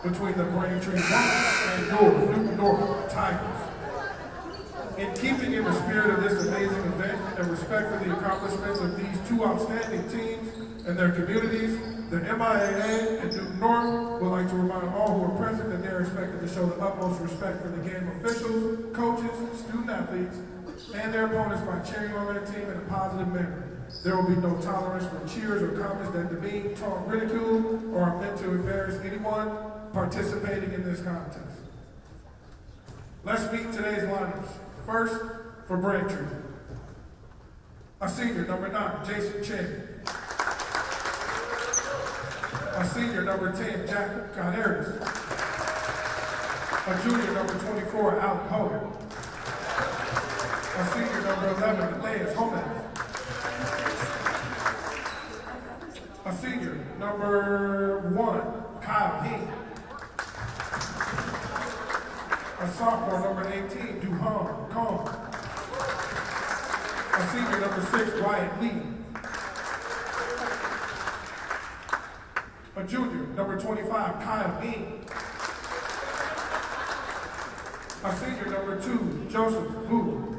between the Braintree Bucks and your New York Tigers. In keeping in the spirit of this amazing event and respect for the accomplishments of these two outstanding teams and their communities, the MIAA and Newton North would like to remind all who are present that they are expected to show the utmost respect for the game officials, coaches, student athletes, and their opponents by cheering on their team in a positive manner. There will be no tolerance for cheers or comments that demean, taunt, ridicule, or are meant to embarrass anyone participating in this contest. Let's meet today's lineups. First, for Braintree, a senior, number 9, Jason Chen. A senior, number 10, Jack Gonaris. A junior, number 24, Alec Hogan. A senior, number 11, Lance Gomez. A senior, number 1, Kyle Hing. A sophomore, number 18, Duhan Kong. A senior, number 6, Wyatt Lee. A junior, number 25, Kyle Ng. A senior, number 2, Joseph Wu.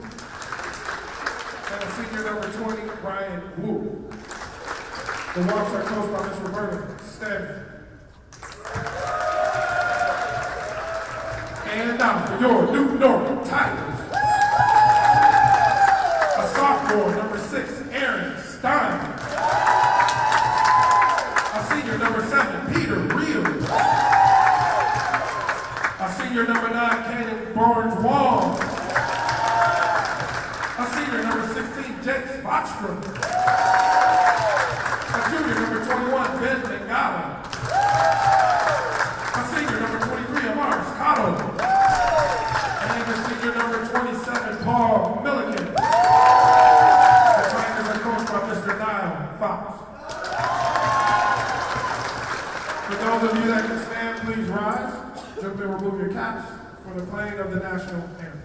And a senior, number 20, Ryan Wu. The Wasps are coached by Ms. Roberta Stanley. And now for your New York Tigers. A sophomore, number 6, Aaron Stein. A senior, number 7, Peter Reel. A senior, number 9, Cannon Barnes Wall. A senior, number 16, Jake Botstrom. A junior, number 21, Ben Bengala. A senior, number 23, Amar Scotto. And a senior, number 27, Paul Milliken. The Tigers are coached by Mr. Niall Fox. For those of you that can stand, please rise. Jump and remove your caps for the playing of the national anthem.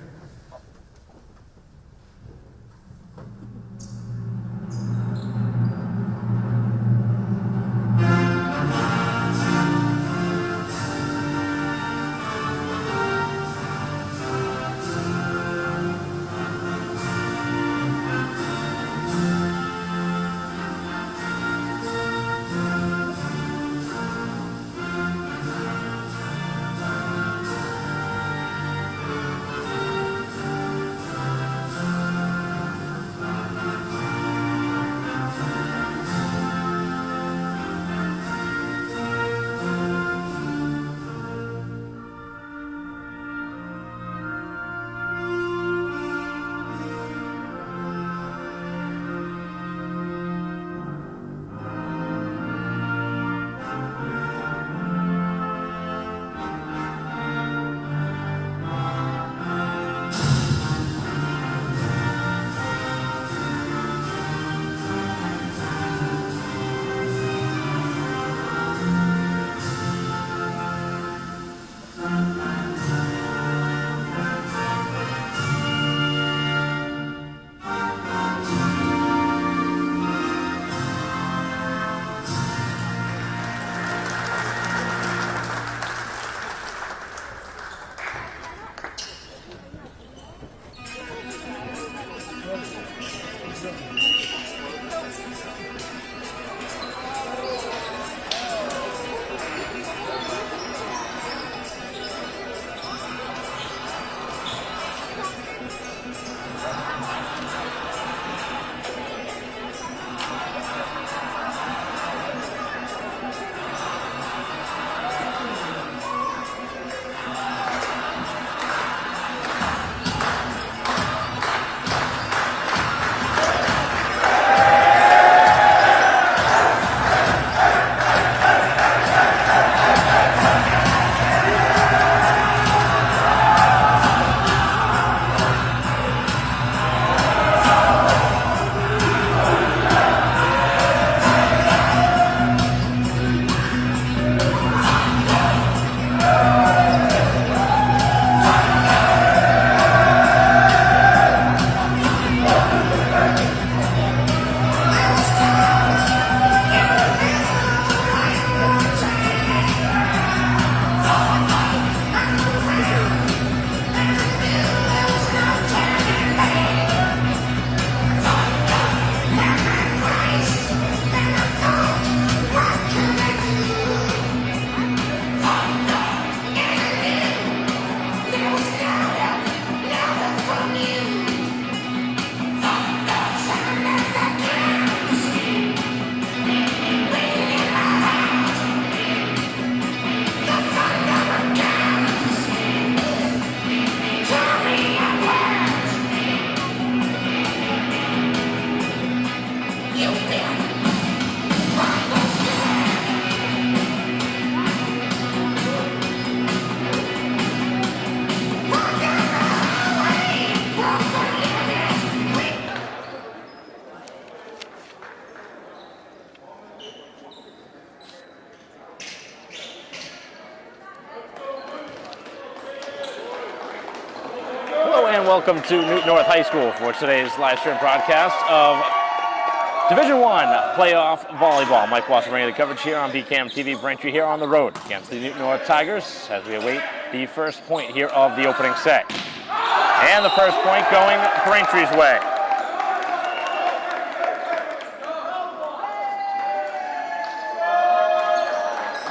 welcome to Newton North High School for today's live stream broadcast of Division I playoff volleyball. Mike Wasser bringing the coverage here on BCAM TV. Braintree here on the road against the Newton North Tigers as we await the first point here of the opening set. And the first point going Braintree's way.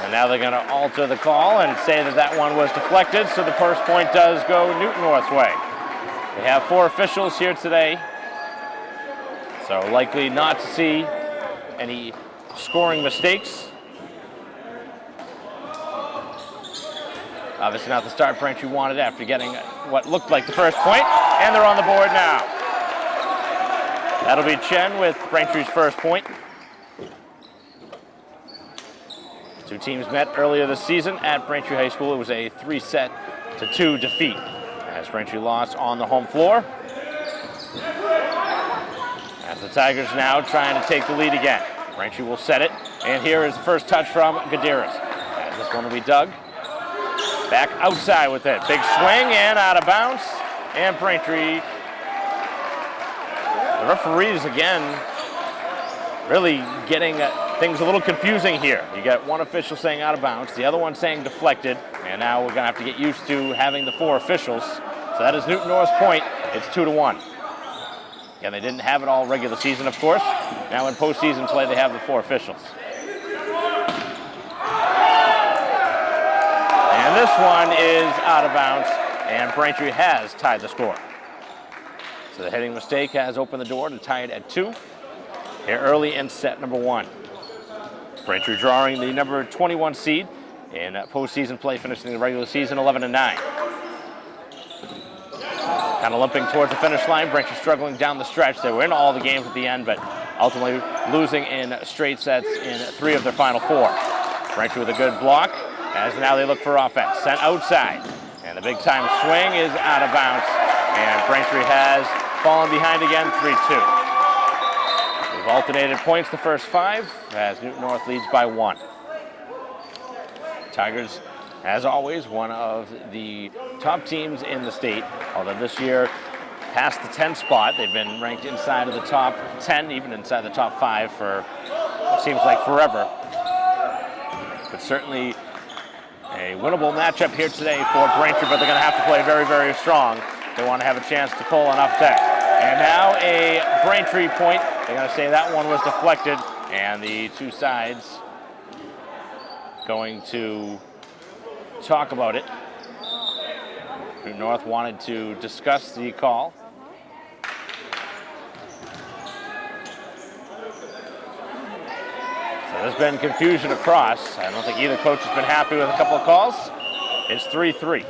And now they're going to alter the call and say that that one was deflected, so the first point does go Newton North's way. They have 4 officials here today, so likely not to see any scoring mistakes. Obviously not the start Braintree wanted after getting what looked like the first point, and they're on the board now. That'll be Chen with Braintree's first point. Two teams met earlier this season at Braintree High School. It was a 3-2 defeat as Braintree lost on the home floor. As the Tigers now trying to take the lead again. Braintree will set it, and here is the first touch from Gutierrez. As this one will be dug. Back outside with it. Big swing and out of bounds. And Braintree, the referees again, really getting things a little confusing here. You got one official saying out of bounds, the other one saying deflected, and now we're going to have to get used to having the 4 officials. So that is Newton North's point. It's 2-1. Again, they didn't have it all regular season, of course. Now in postseason play, they have the 4 officials. And this one is out of bounds, and Braintree has tied the score. So the hitting mistake has opened the door to tie it at 2 here early in set number 1. Braintree drawing the number 21 seed in postseason play, finishing the regular season 11-9. Kind of limping towards the finish line. Braintree struggling down the stretch. They were in all the games at the end, but ultimately losing in straight sets in 3 of their final 4. Braintree with a good block, as now they look for offense. Sent outside, and the big time swing is out of bounds, and Braintree has fallen behind again, 3-2. We've alternated points the first 5, as Newton North leads by 1. Tigers, as always, one of the top teams in the state, although this year past the 10 spot. They've been ranked inside of the top 10, even inside the top 5 for what seems like forever. But certainly a winnable matchup here today for Braintree, but they're going to have to play very, very strong. They want to have a chance to pull an upset. And now a Braintree point. They're going to say that one was deflected, and the two sides going to talk about it. Newton North wanted to discuss the call. So there's been confusion across. I don't think either coach has been happy with a couple of calls. It's 3-3.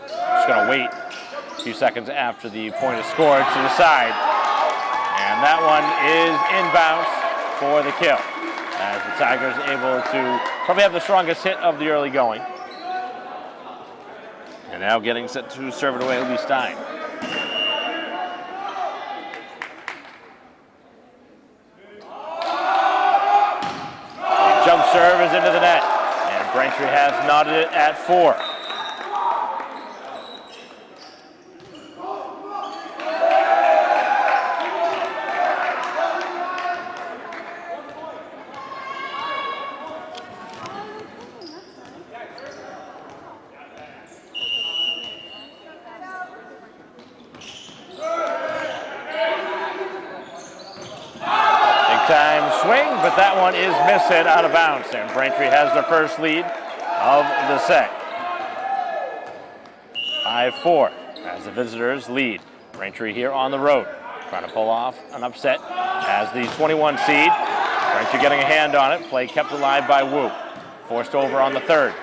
Just going to wait a few seconds after the point is scored to the side. And that one is inbounds for the kill, as the Tigers able to probably have the strongest hit of the early going. And now getting set to serve it away will be Stein. The jump serve is into the net, and Braintree has knotted it at 4. Time swing, but that one is missed out of bounds, and Braintree has their first lead of the set. 5-4 as the visitors lead. Braintree here on the road, trying to pull off an upset as the 21 seed. Braintree getting a hand on it. Play kept alive by Wu. Forced over on the third.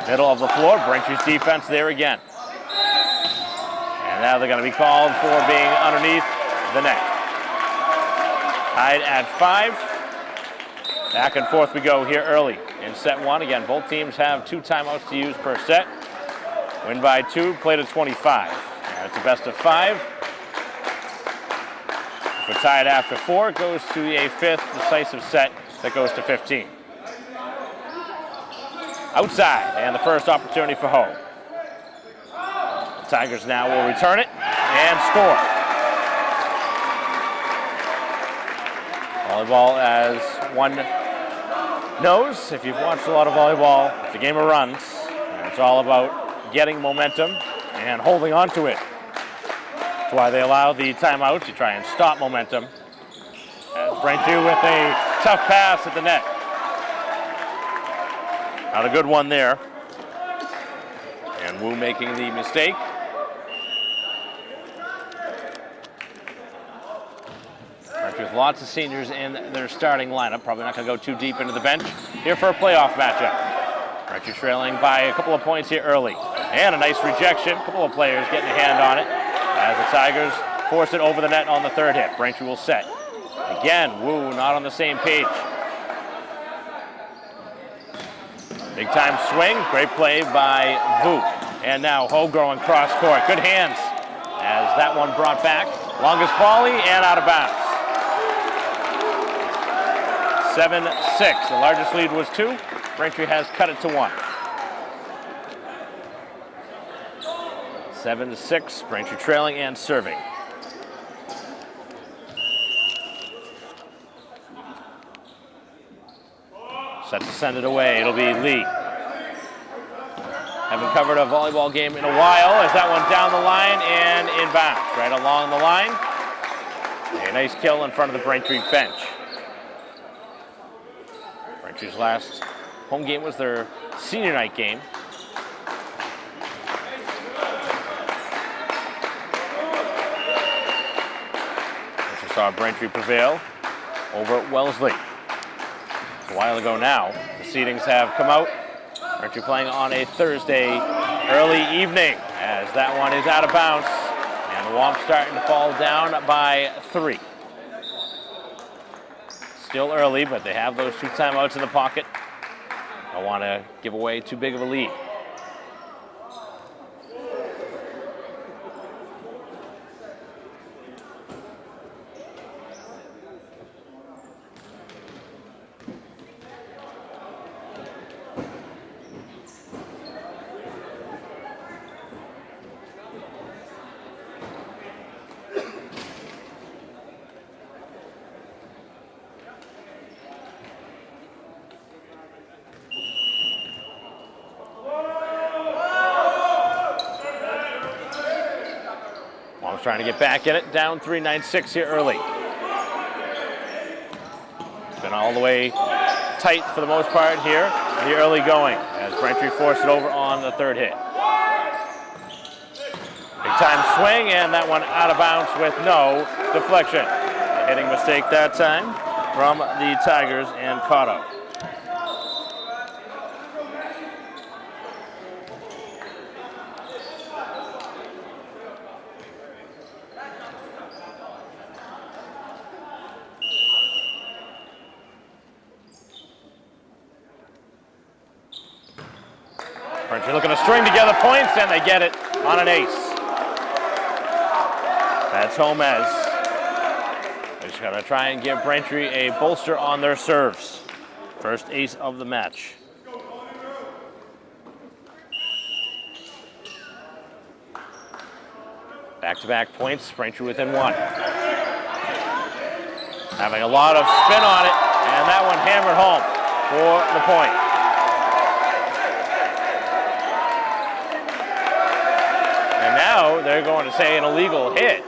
Middle of the floor, Braintree's defense there again. And now they're going to be called for being underneath the net. Tied at 5. Back and forth we go here early in set 1. Again, both teams have 2 timeouts to use per set. Win by 2, play to 25. And it's a best of 5. If we're tied after 4, it goes to a 5th decisive set that goes to 15. outside, and the first opportunity for home. The Tigers now will return it and score. Volleyball, as one knows, if you've watched a lot of volleyball, it's a game of runs, and it's all about getting momentum and holding on to it. That's why they allow the timeout to try and stop momentum. As Braintree with a tough pass at the net. Not a good one there. And Wu making the mistake. Braintree with lots of seniors in their starting lineup. Probably not going to go too deep into the bench here for a playoff matchup. Braintree trailing by a couple of points here early. And a nice rejection. A couple of players getting a hand on it as the Tigers force it over the net on the third hit. Braintree will set. Again, Wu not on the same page. Big time swing, great play by Vu. And now Ho going cross court. Good hands as that one brought back. Longest volley and out of bounds. 7-6. The largest lead was 2. Braintree has cut it to 1. 7-6. Braintree trailing and serving. Set to send it away. It'll be Lee. Haven't covered a volleyball game in a while as that one down the line and inbounds. Right along the line. A nice kill in front of the Braintree bench. Braintree's last home game was their senior night game. Which saw Braintree prevail over Wellesley. A while ago now. The seedings have come out. Braintree playing on a Thursday early evening as that one is out of bounds. And the Womps starting to fall down by 3. Still early, but they have those 2 timeouts in the pocket. Don't want to give away too big of a lead. Trying to get back in it, down 3-9-6 here early. It's been all the way tight for the most part here, the early going, as Braintree forced it over on the third hit. Big time swing, and that one out of bounds with no deflection. A hitting mistake that time from the Tigers and Cotto. Braintree looking to string together points, and they get it on an ace. That's Gomez. They're just going to try and give Braintree a bolster on their serves. First ace of the match. Back-to-back points, Braintree within 1. Having a lot of spin on it, and that one hammered home for the point. And now they're going to say an illegal hit.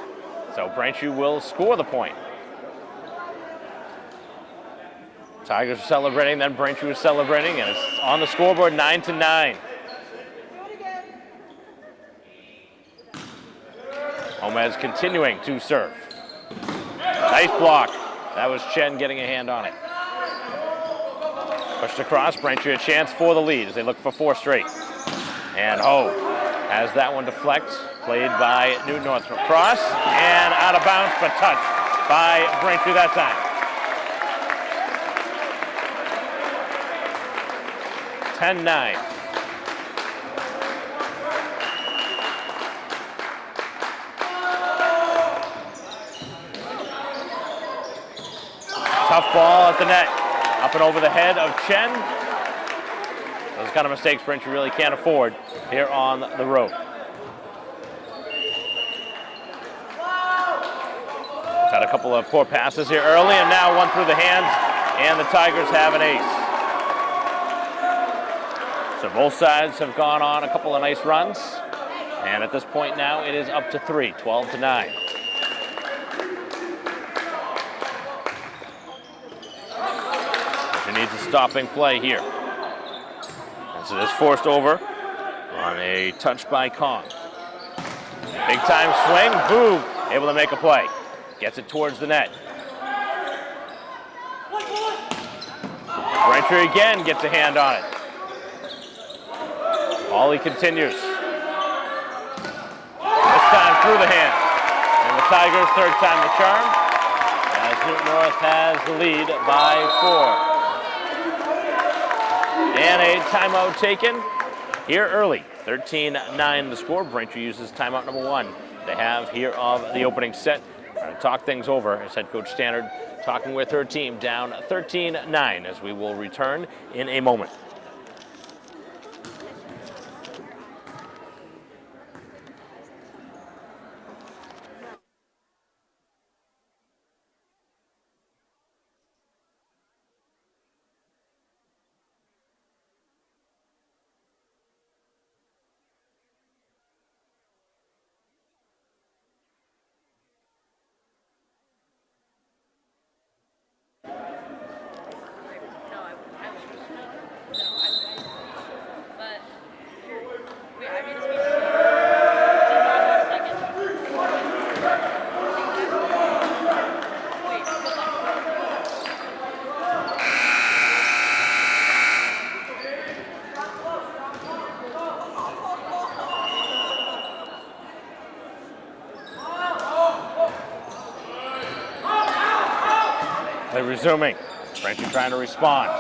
So Braintree will score the point. Tigers are celebrating, then Braintree was celebrating, and it's on the scoreboard 9-9. Gomez continuing to serve. Nice block. That was Chen getting a hand on it. Pushed across, Braintree a chance for the lead as they look for 4 straight. And Ho has that one deflect, played by Newton Northrop. Cross, and out of bounds, but touched by Braintree that time. 10-9. Tough ball at the net. Up and over the head of Chen. Those kind of mistakes Braintree really can't afford here on the road. Had a couple of poor passes here early, and now one through the hands, and the Tigers have an ace. So both sides have gone on a couple of nice runs, and at this point now it is up to 3, 12-9. She needs a stopping play here. As it is forced over on a touch by Kong. Big time swing, Vu able to make a play. Gets it towards the net. Braintree again gets a hand on it. Volley continues. This time through the hand. And the Tigers' third time the charm, as Newton North has the lead by 4. And a timeout taken here early. 13-9 the score. Braintree uses timeout number 1 they have here of the opening set. Trying to talk things over as head coach Stannard talking with her team down 13-9 as we will return in a moment. They're resuming. Braintree trying to respond.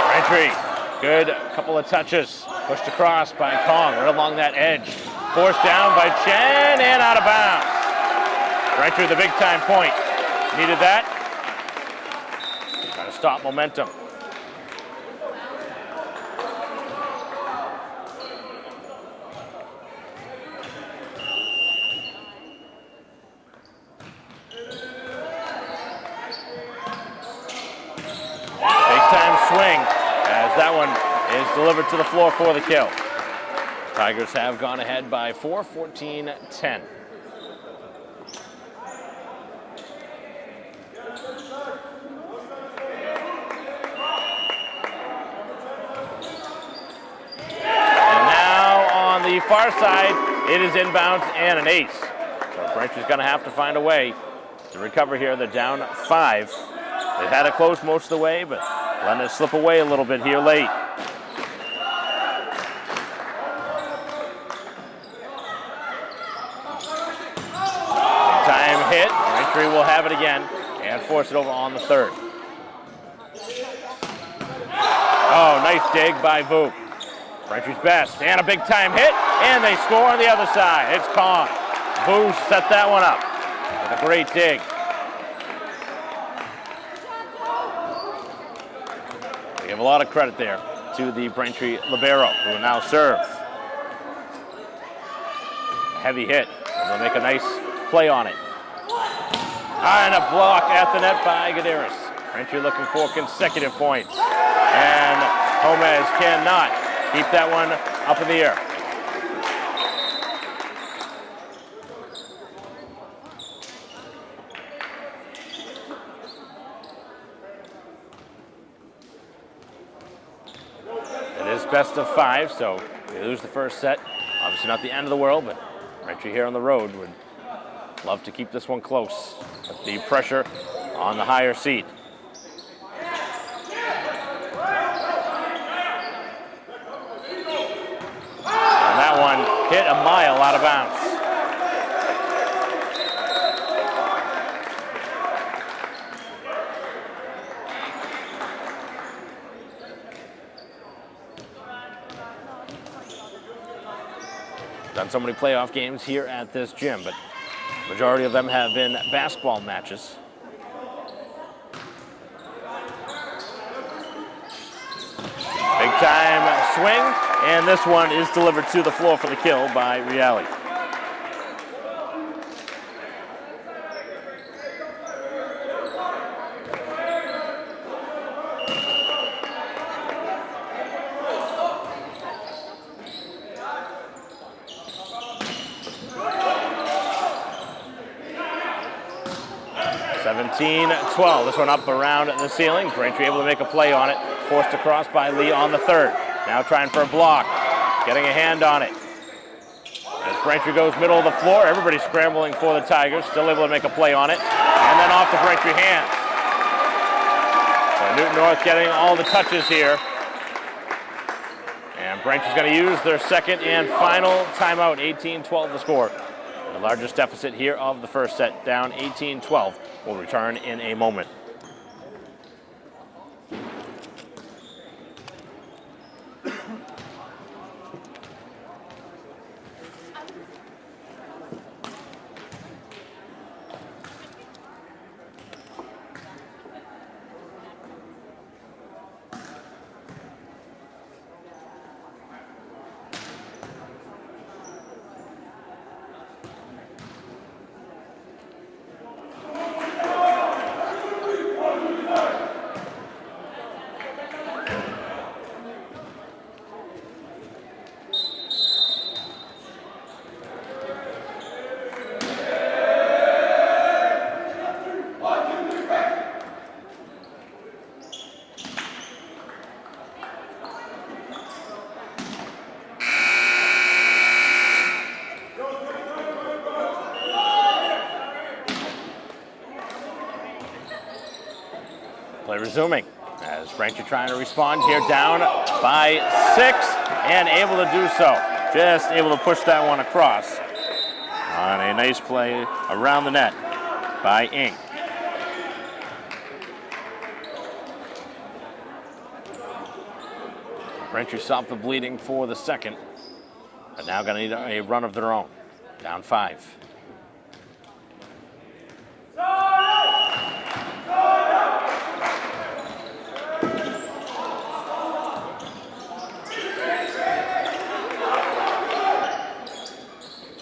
Braintree, good couple of touches. Pushed across by Kong, right along that edge. Forced down by Chen and out of bounds. Braintree the big time point. Needed that. Trying to stop momentum. Swing as that one is delivered to the floor for the kill. Tigers have gone ahead by 4, 14-10. And now on the far side, it is inbounds and an ace. So Braintree's going to have to find a way to recover here. They're down 5. They've had it close most of the way, but letting it slip away a little bit here late. Time hit. Braintree will have it again and force it over on the third. Oh, nice dig by Vu. Braintree's best. And a big time hit. And they score on the other side. It's Kong. Vu set that one up with a great dig. Give a lot of credit there to the Braintree libero, who will now serve. Heavy hit. They'll make a nice play on it. And a block at the net by Gadaris. Braintree looking for consecutive points. And Gomez cannot keep that one up in the air. Best of 5, so they lose the first set. Obviously not the end of the world, but Braintree here on the road would love to keep this one close with the pressure on the higher seed. And that one hit a mile out of bounds. Done so many playoff games here at this gym, but Majority of them have been basketball matches. Big time swing, and this one is delivered to the floor for the kill by Reale. (17-12). This one up around the ceiling. Braintree able to make a play on it. Forced across by Lee on the third. Now trying for a block. Getting a hand on it. As Braintree goes middle of the floor, everybody scrambling for the Tigers. Still able to make a play on it. And then off the Braintree hands. So Newton North getting all the touches here. And Braintree's going to use their second and final timeout. 18-12 the score. The largest deficit here of the first set, down 18-12. Will return in a moment. Play resuming as Braintree trying to respond here, down by 6 and able to do so. Just able to push that one across on a nice play around the net by Ing. Braintree stopped the bleeding for the second, but now going to need a run of their own. Down 5.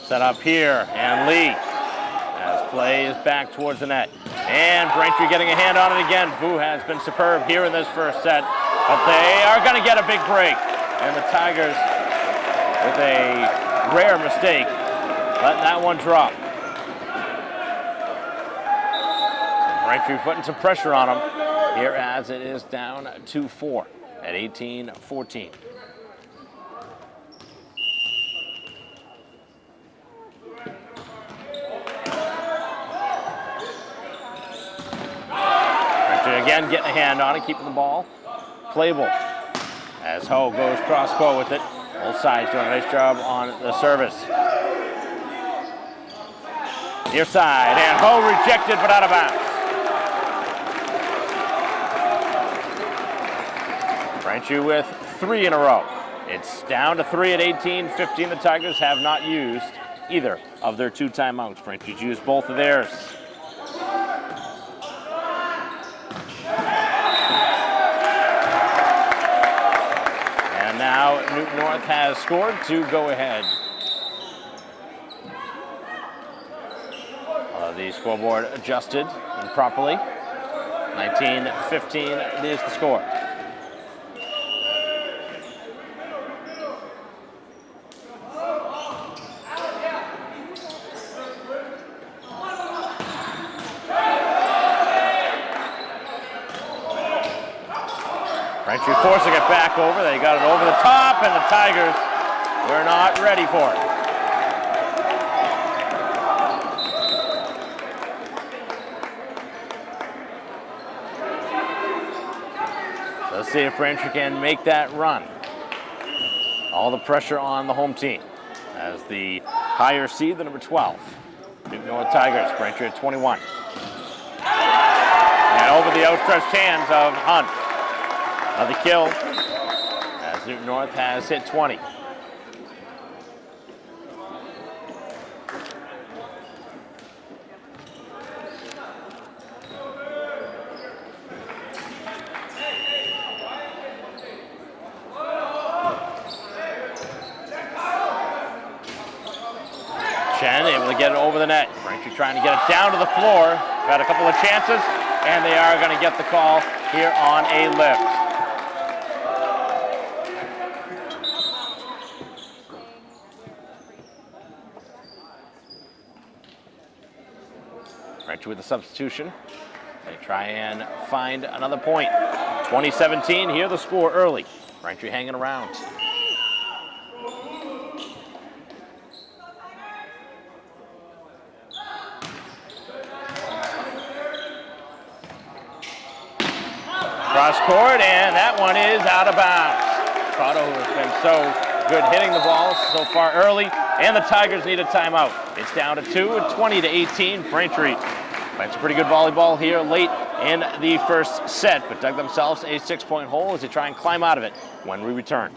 Set up here, and Lee, as play is back towards the net. And Braintree getting a hand on it again. Vu has been superb here in this first set, but they are going to get a big break. And the Tigers, with a rare mistake, letting that one drop. Braintree putting some pressure on them here as it is down 2-4 at 18-14. Again, getting a hand on it, keeping the ball playable. As Ho goes cross-court with it. Both sides doing a nice job on the service. Near side, and Ho rejected but out of bounds. Braintree with 3 in a row. It's down to 3 at 18-15. The Tigers have not used either of their 2 timeouts. Braintree's used both of theirs. Now Newton North has scored to go ahead. The scoreboard adjusted improperly. 19-15 is the score. Braintree forcing it back over. They got it over the top, and the Tigers were not ready for it. Let's see if Braintree can make that run. All the pressure on the home team as the higher seed, the number 12. Newton North Tigers, Braintree at 21. And over the outstretched hands of Hunt. The kill as Newton North has hit 20. Chen able to get it over the net. Braintree trying to get it down to the floor. Got a couple of chances, and they are going to get the call here on a lift. Braintree with the substitution. They try and find another point. 2017, here the score early. Braintree hanging around. Cross court, and that one is out of bounds. Prado, who has been so good hitting the ball so far early, and the Tigers need a timeout. It's down to 2, 20-18. Braintree playing some pretty good volleyball here late in the first set, but dug themselves a 6-point hole as they try and climb out of it when we return.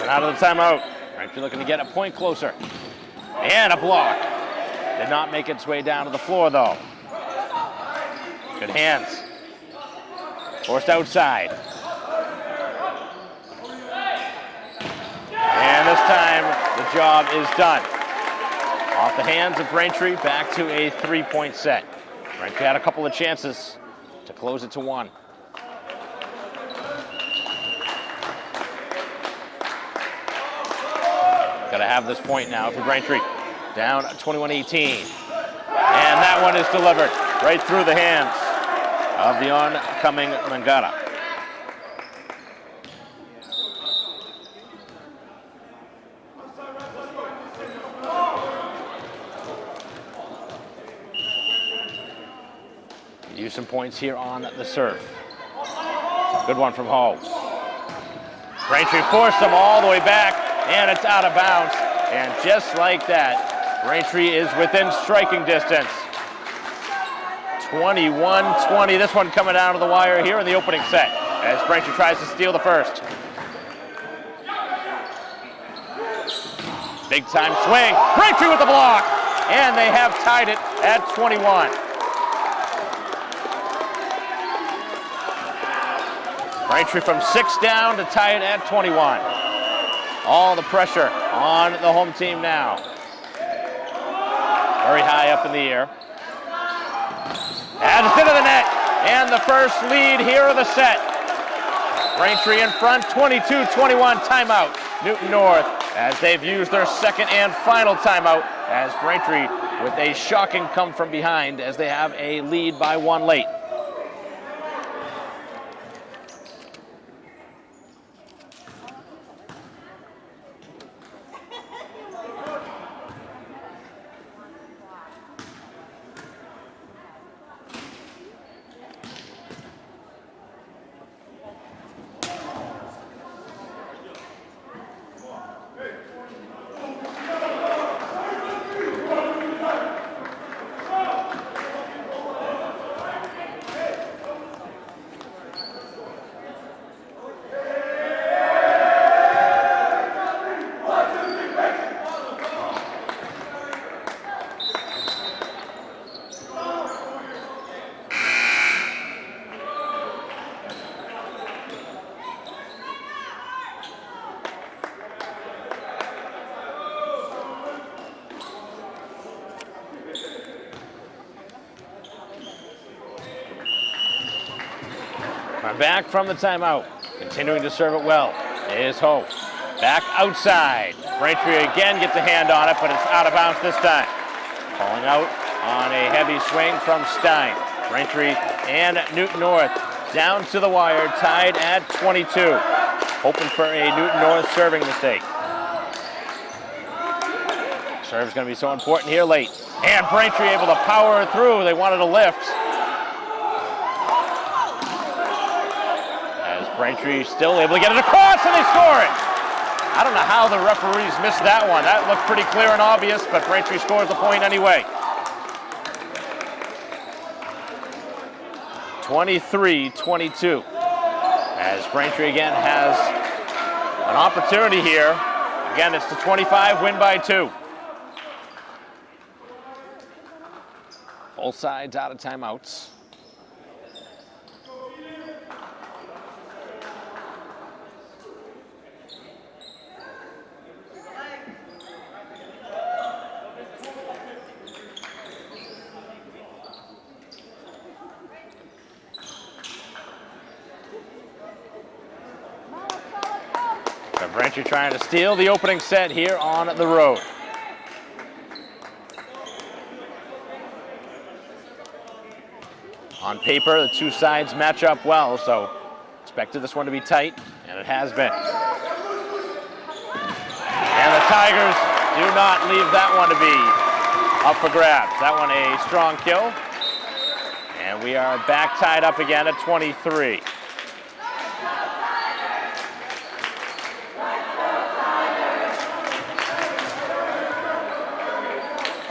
Out of the timeout. Braintree looking to get a point closer. And a block. Did not make its way down to the floor, though. Good hands. Forced outside. And this time, the job is done. Off the hands of Braintree, back to a 3-point set. Braintree had a couple of chances to close it to 1. Got to have this point now for Braintree. Down 21-18. And that one is delivered right through the hands of the oncoming Mangata. Use some points here on the serve. Good one from Ho. Braintree forced them all the way back, and it's out of bounds. And just like that, Braintree is within striking distance. 21-20. This one coming down to the wire here in the opening set as Braintree tries to steal the first. Big time swing. Braintree with the block. And they have tied it at 21. Braintree from 6 down to tie it at 21. All the pressure on the home team now. Very high up in the air. And it's into the net. And the first lead here of the set. Braintree in front, 22-21, timeout. Newton North, as they've used their second and final timeout, as Braintree with a shocking come from behind as they have a lead by 1 late. Back from the timeout, continuing to serve it well, is Ho. Back outside. Braintree again gets a hand on it, but it's out of bounds this time. Calling out on a heavy swing from Stein. Braintree and Newton North down to the wire, tied at 22. Hoping for a Newton North serving mistake. Serve's going to be so important here late. And Braintree able to power through. They wanted a lift. As Braintree still able to get it across, and they score it. I don't know how the referees missed that one. That looked pretty clear and obvious, but Braintree scores the point anyway. 23-22. As Braintree again has an opportunity here. Again, it's the 25, win by 2. Both sides out of timeouts. So Braintree trying to steal the opening set here on the road. On paper, the two sides match up well, so expected this one to be tight, and it has been. And the Tigers do not leave that one to be up for grabs. That one a strong kill. And we are back tied up again at 23.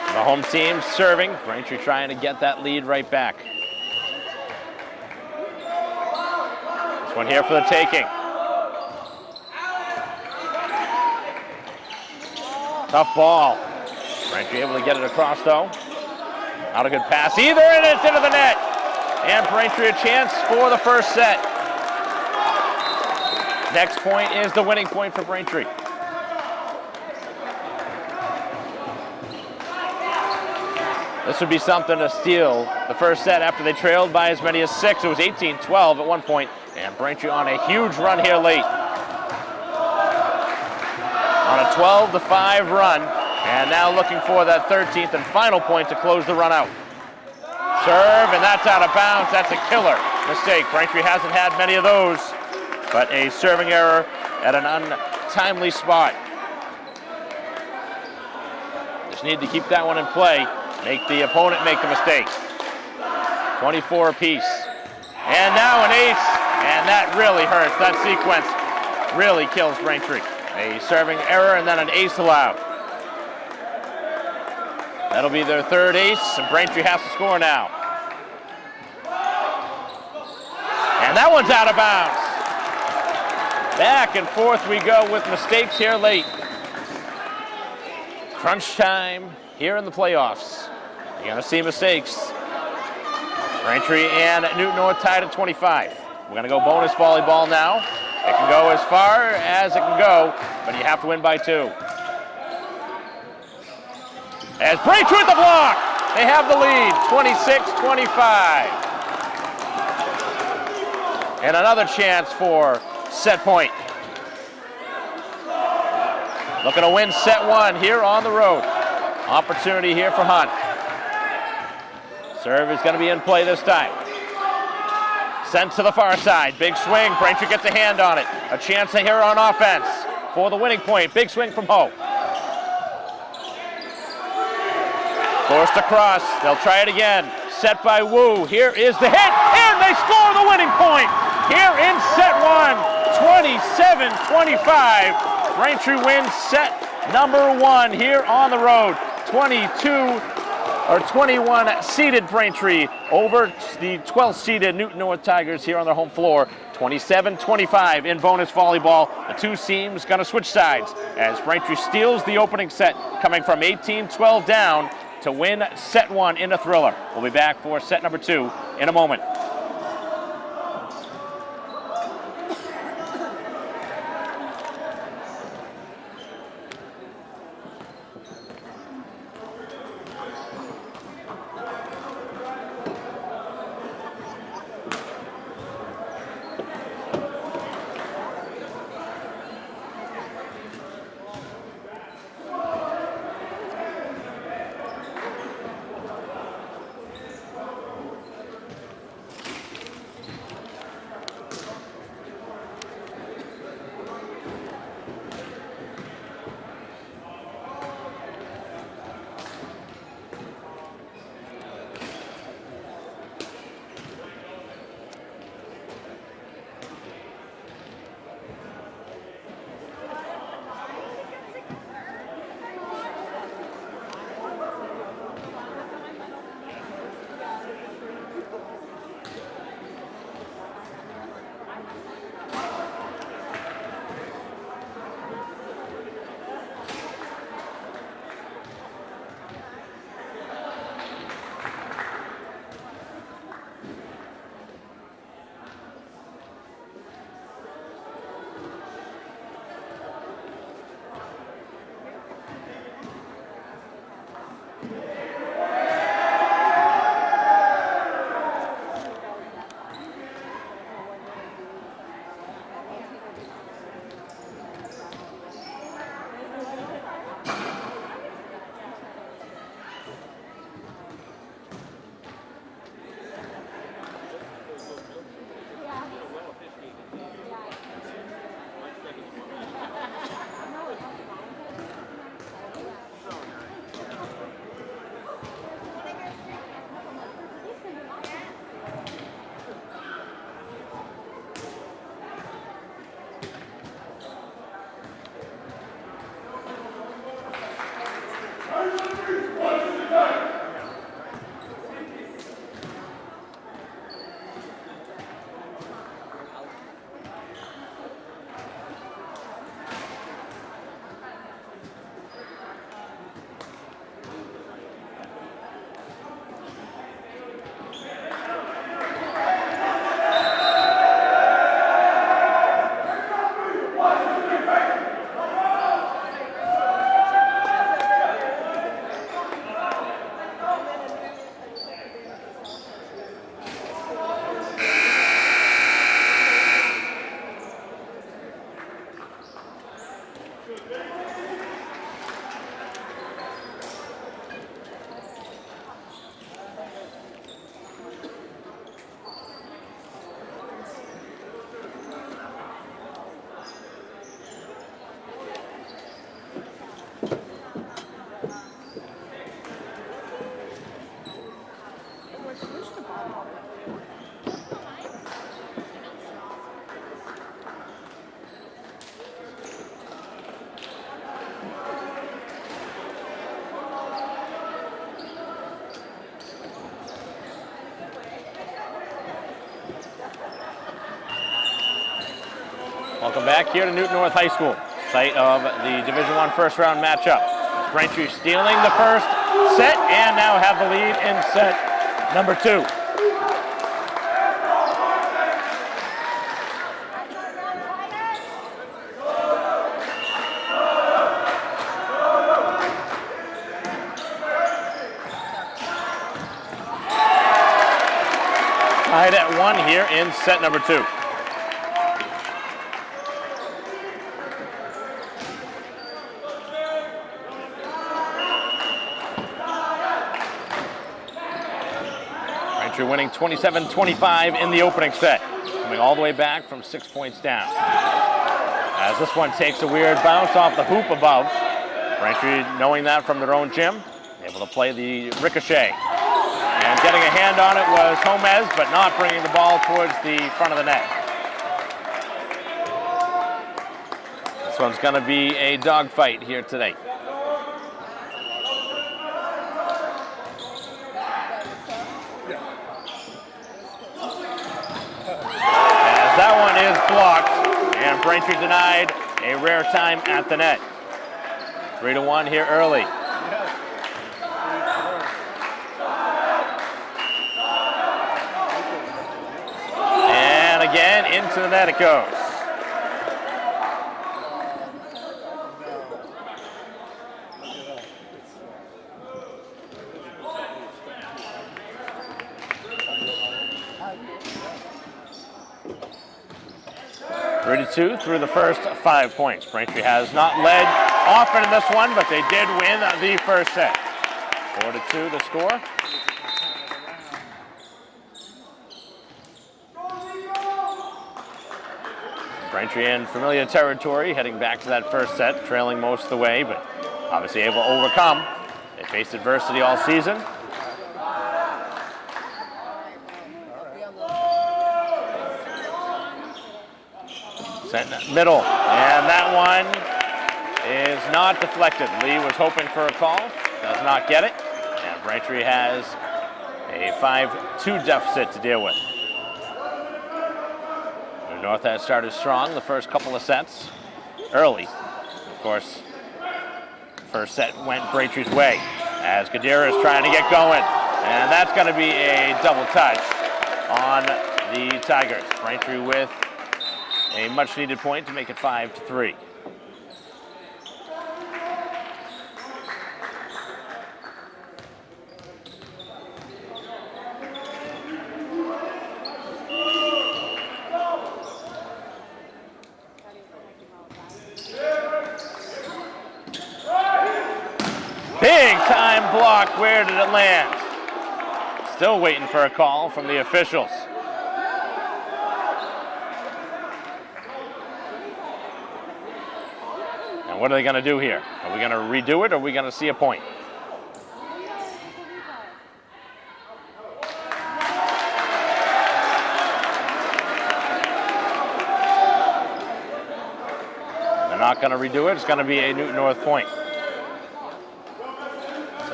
The home team serving. Braintree trying to get that lead right back. This one here for the taking. Tough ball. Braintree able to get it across though. Not a good pass either, and it's into the net. And Braintree a chance for the first set. Next point is the winning point for Braintree. This would be something to steal the first set after they trailed by as many as 6. It was 18-12 at one point, and Braintree on a huge run here late. On a 12-5 run, and now looking for that 13th and final point to close the run out. Serve, and that's out of bounds. That's a killer mistake. Braintree hasn't had many of those, but a serving error at an untimely spot. Just need to keep that one in play. Make the opponent make the mistake. 24 apiece. And now an ace, and that really hurts. That sequence really kills Braintree. A serving error and then an ace allowed. That'll be their third ace, and Braintree has to score now. And that one's out of bounds. Back and forth we go with mistakes here late. Crunch time here in the playoffs. You're going to see mistakes. Braintree and Newton North tied at 25. We're going to go bonus volleyball now. It can go as far as it can go, but you have to win by 2. As Braintree with the block, they have the lead, 26-25. And another chance for set point. Looking to win set 1 here on the road. Opportunity here for Hunt. Serve is going to be in play this time. Sent to the far side. Big swing. Braintree gets a hand on it. A chance here on offense for the winning point. Big swing from Ho. Forced across. They'll try it again. Set by Wu. Here is the hit. And they score the winning point here in set 1. 27-25. Braintree wins set number 1 here on the road. 21 seeded Braintree over the 12th seeded Newton North Tigers here on their home floor. 27-25 in bonus volleyball. The two teams going to switch sides as Braintree steals the opening set, coming from 18-12 down to win set 1 in a thriller. We'll be back for set number 2 in a moment. Welcome back here to Newton North High School, site of the Division I first round matchup. Braintree stealing the first set and now have the lead in set number 2. Tied at 1 here in set number 2. Braintree winning 27-25 in the opening set, coming all the way back from 6 points down. As this one takes a weird bounce off the hoop above. Braintree, knowing that from their own gym, able to play the ricochet. And getting a hand on it was Gomez, but not bringing the ball towards the front of the net. This one's going to be a dogfight here today. As that one is blocked, and Braintree denied a rare time at the net. 3-1 here early. Again, into the net it goes. Two through the first 5 points. Braintree has not led often in this one, but they did win the first set. 4-2 the score. Braintree in familiar territory, heading back to that first set, trailing most of the way, but obviously able to overcome. They faced adversity all season. Set middle, and that one is not deflected. Lee was hoping for a call, does not get it, and Braintree has a 5-2 deficit to deal with. North has started strong the first couple of sets, early. Of course, first set went Braintree's way as Gadira is trying to get going, and that's going to be a double touch on the Tigers. Braintree with a much-needed point to make it 5-3. Big time block. Where did it land? Still waiting for a call from the officials. And what are they going to do here? Are we going to redo it, or are we going to see a point? They're not going to redo it. It's going to be a Newton North point.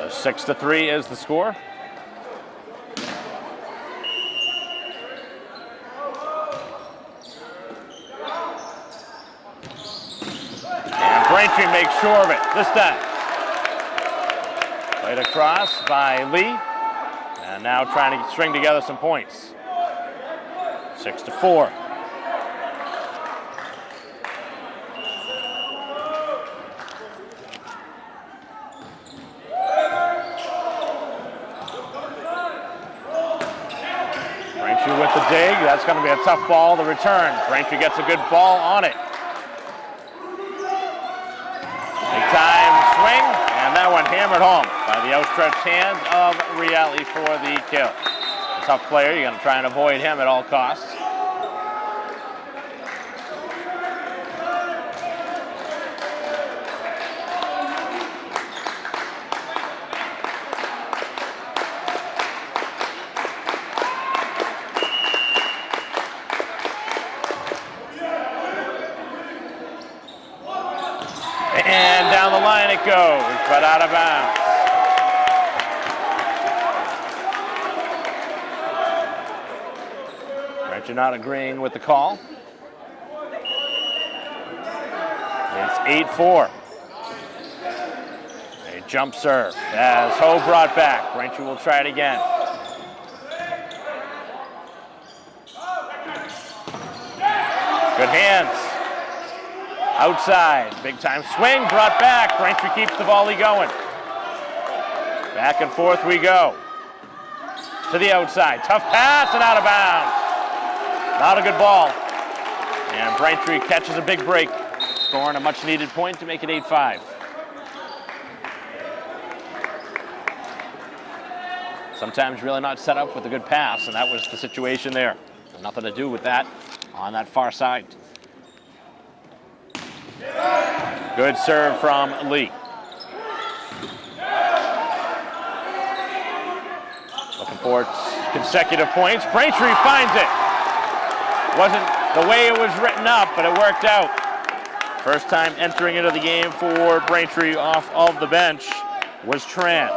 6-3 is the score. And Braintree makes sure of it this time. Played across by Lee. And now trying to string together some points. 6-4. With the dig, that's going to be a tough ball to return. Braintree gets a good ball on it. Big time swing, and that one hammered home by the outstretched hands of Reali for the kill. A tough player, you're going to try and avoid him at all costs. And down the line it goes, but out of bounds. Braintree not agreeing with the call. It's 8-4. A jump serve as Ho brought back. Braintree will try it again. Good hands. Outside, big time swing, brought back. Braintree keeps the volley going. Back and forth we go. To the outside, tough pass and out of bounds. Not a good ball. And Braintree catches a big break, scoring a much needed point to make it 8-5. Sometimes really not set up with a good pass, and that was the situation there. Nothing to do with that on that far side. Good serve from Lee. Looking for consecutive points. Braintree finds it. Wasn't the way it was written up, but it worked out. First time entering into the game for Braintree off of the bench was Tran.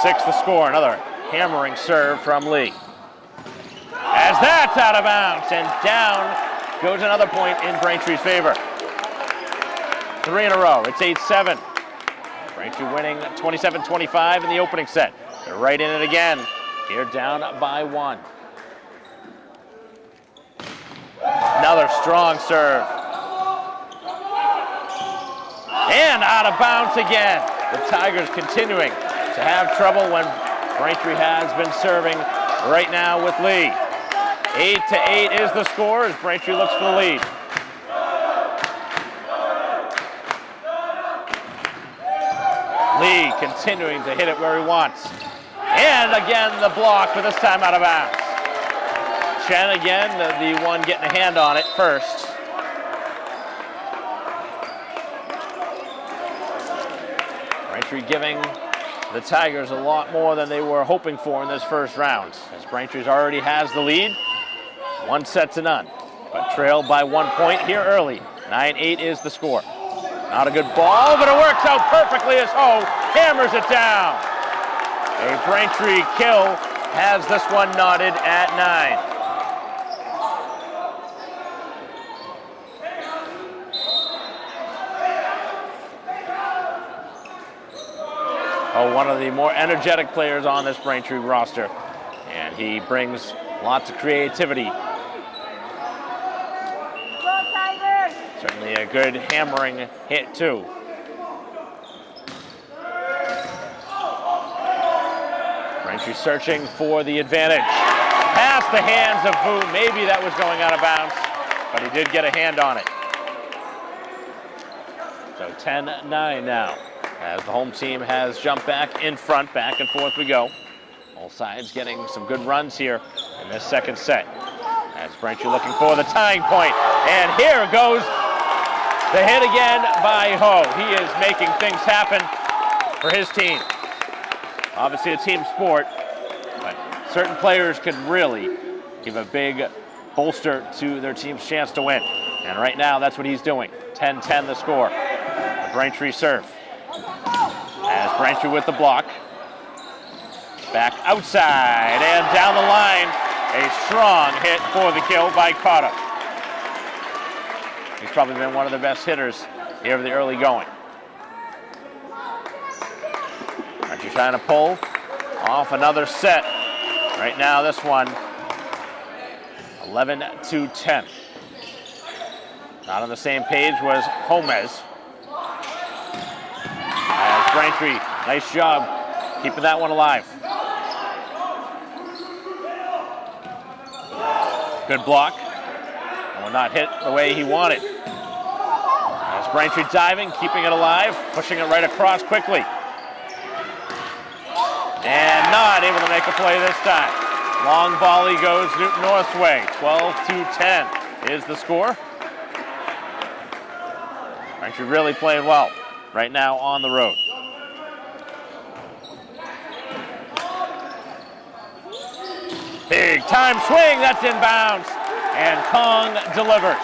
Six the score. Another hammering serve from Lee. As that's out of bounds, and down goes another point in Braintree's favor. 3 in a row. It's 8-7. Braintree winning 27-25 in the opening set. They're right in it again. Here down by 1. Another strong serve. And out of bounds again. The Tigers continuing to have trouble when Braintree has been serving right now with Lee. 8-8 is the score as Braintree looks for the lead. Lee continuing to hit it where he wants. And again the block, but this time out of bounds. Chen again, the one getting a hand on it first. Braintree giving the Tigers a lot more than they were hoping for in this first round, as Braintree already has the lead, 1-0, but trailed by 1 point here early. 9-8 is the score. Not a good ball, but it works out perfectly as Ho hammers it down. A Braintree kill has this one knotted at 9. One of the more energetic players on this Braintree roster, and he brings lots of creativity. Certainly a good hammering hit too. Braintree searching for the advantage. Past the hands of Vu. Maybe that was going out of bounds, but he did get a hand on it. So 10-9 now, as the home team has jumped back in front. Back and forth we go. All sides getting some good runs here in this second set. As Braintree looking for the tying point. And here goes the hit again by Ho. He is making things happen for his team. Obviously a team sport, but certain players can really give a big bolster to their team's chance to win. And right now that's what he's doing. 10-10 the score. The Braintree serve. As Braintree with the block. Back outside and down the line. A strong hit for the kill by Cotta. He's probably been one of the best hitters here of the early going. Braintree trying to pull off another set. Right now this one 11-10. Not on the same page was Gomez. As Braintree, nice job keeping that one alive. Good block. And will not hit the way he wanted. As Braintree diving, keeping it alive, pushing it right across quickly. And not able to make a play this time. Long volley goes Newton North's way. 12-10 is the score. Braintree really playing well right now on the road. Big time swing, that's inbounds, and Kong delivers.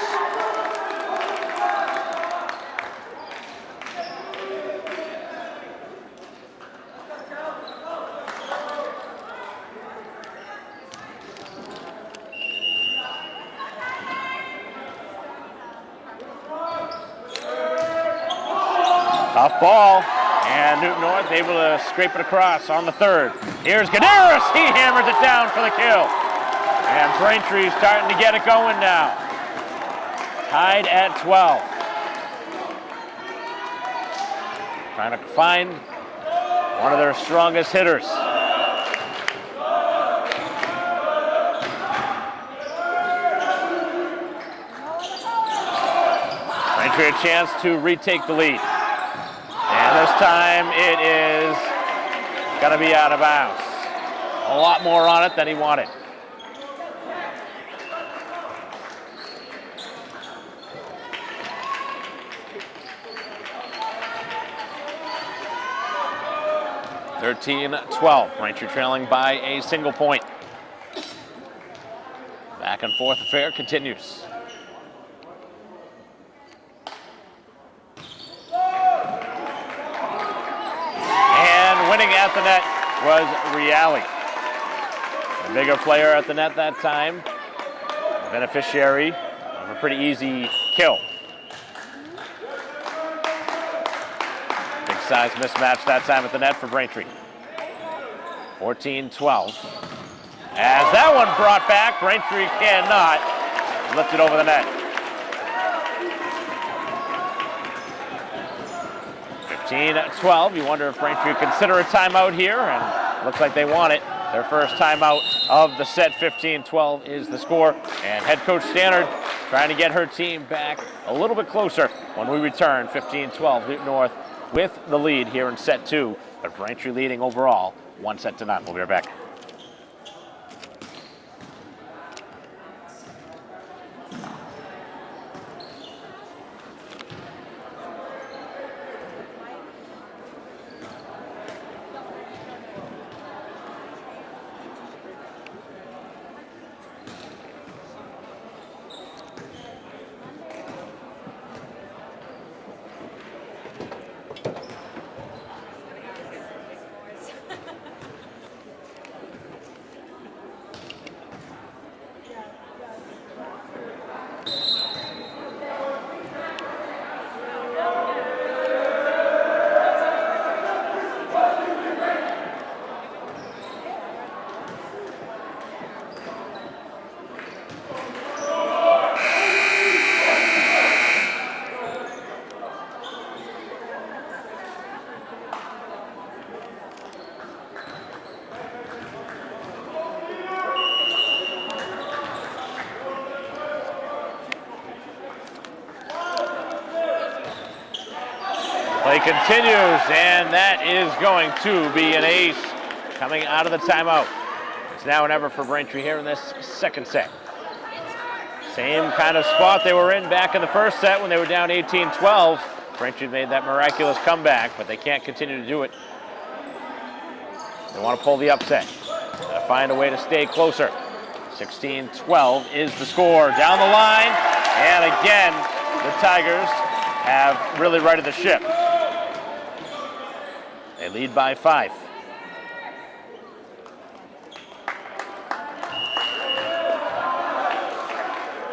Tough ball, and Newton North able to scrape it across on the third. Here's Gadaris, he hammers it down for the kill. And Braintree's starting to get it going now. Tied at 12. Trying to find one of their strongest hitters. Braintree a chance to retake the lead. And this time it is going to be out of bounds. A lot more on it than he wanted. (13-12). Braintree trailing by a single point. Back and forth affair continues. Winning at the net was Reale. A bigger player at the net that time. A beneficiary of a pretty easy kill. Big size mismatch that time at the net for Braintree. 14-12. As that one brought back, Braintree cannot lift it over the net. 15-12. You wonder if Braintree consider a timeout here, and looks like they want it. Their first timeout of the set. 15-12 is the score, and head coach Stannard trying to get her team back a little bit closer when we return. 15-12, Newton North with the lead here in set 2, but Braintree leading overall 1-0. We'll be right back. Play continues, and that is going to be an ace coming out of the timeout. It's now or never for Braintree here in this second set. Same kind of spot they were in back in the first set when they were down 18-12. Braintree made that miraculous comeback, but they can't continue to do it. They want to pull the upset. Gotta find a way to stay closer. 16-12 is the score. Down the line, and again, the Tigers have really righted the ship. They lead by 5.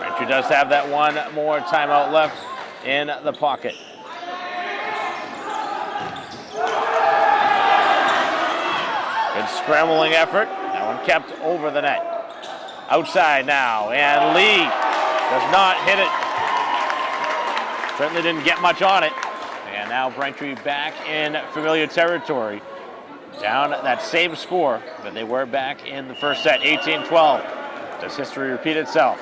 Braintree does have that one more timeout left in the pocket. Good scrambling effort. That one kept over the net. Outside now, and Lee does not hit it. Certainly didn't get much on it. And now Braintree back in familiar territory. Down that same score that they were back in the first set, 18-12. Does history repeat itself?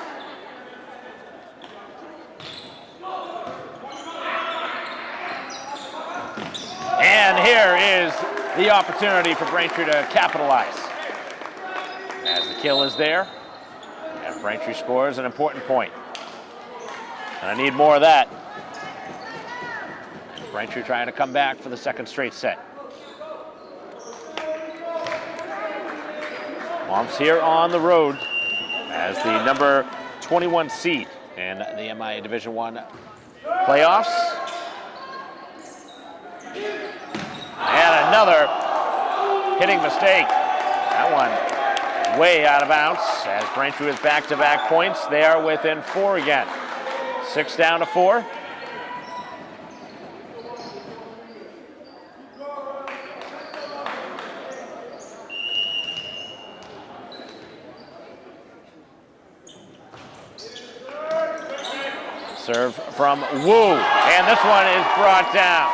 And here is the opportunity for Braintree to capitalize. As the kill is there, and Braintree scores an important point. And I need more of that. Braintree trying to come back for the second straight set. Mom's here on the road as the number 21 seed in the MIA Division I playoffs. And another hitting mistake. That one way out of bounds as Braintree with back-to-back points. They are within 4 again. 6 down to 4. Serve from Wu, and this one is brought down.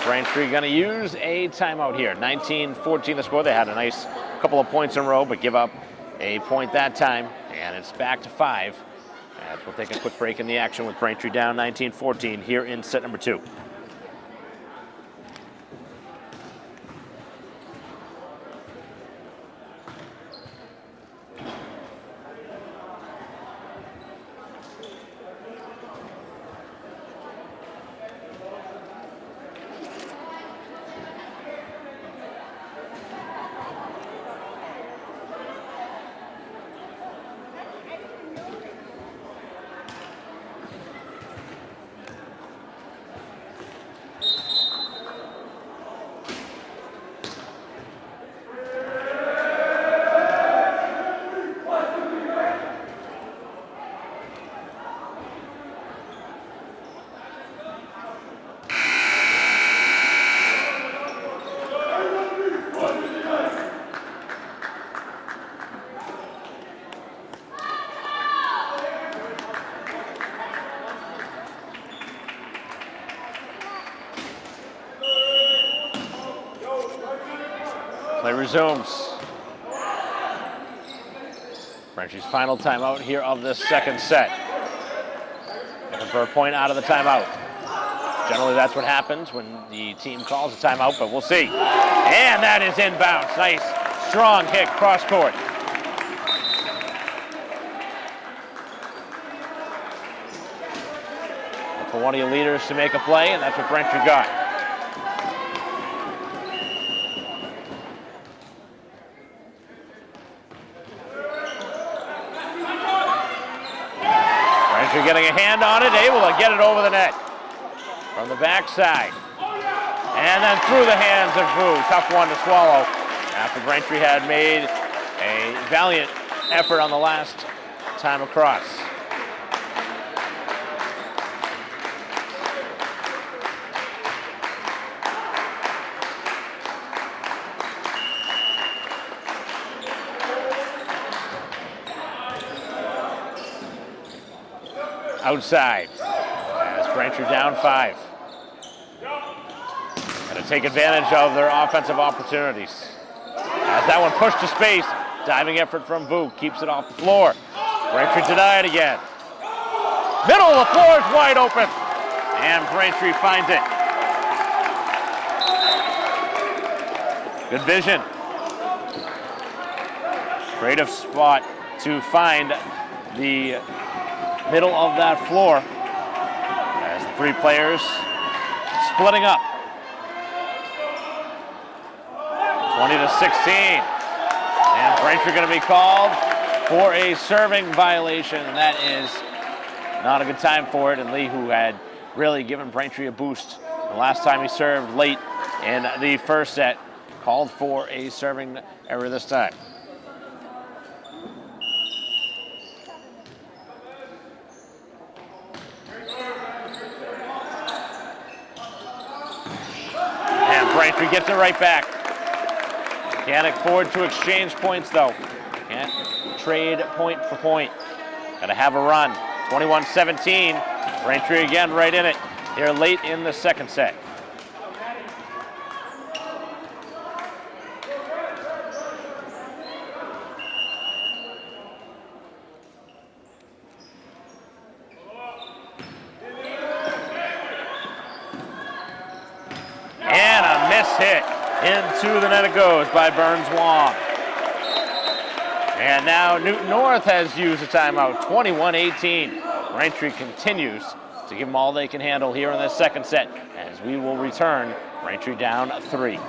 Braintree going to use a timeout here. 19-14 the score. They had a nice couple of points in a row, but give up a point that time, and it's back to 5. As we'll take a quick break in the action with Braintree down 19-14 here in set number 2. Play resumes. Braintree's final timeout here of this second set. Looking for a point out of the timeout. Generally, that's what happens when the team calls a timeout, but we'll see. And that is inbounds. Nice, strong hit cross court. Look for one of your leaders to make a play, and that's what Braintree got. Braintree getting a hand on it, able to get it over the net from the backside. And then through the hands of Vu. Tough one to swallow after Braintree had made a valiant effort on the last time across. Outside, as Braintree down 5. Going to take advantage of their offensive opportunities. As that one pushed to space, diving effort from Vu, keeps it off the floor. Braintree denied again. Middle of the floor is wide open, and Braintree finds it. Good vision. Creative spot to find the middle of that floor as the 3 players splitting up. 20-16. And Braintree going to be called for a serving violation, and that is not a good time for it. And Lee, who had really given Braintree a boost the last time he served late in the first set, called for a serving error this time. Braintree gets it right back. Can't afford to exchange points though. Can't trade point for point. Gotta have a run. 21-17. Braintree again right in it here late in the second set. Hit into the net it goes by Burns Wong. And now Newton North has used a timeout. 21-18. Braintree continues to give them all they can handle here in this second set as we will return. Braintree down 3.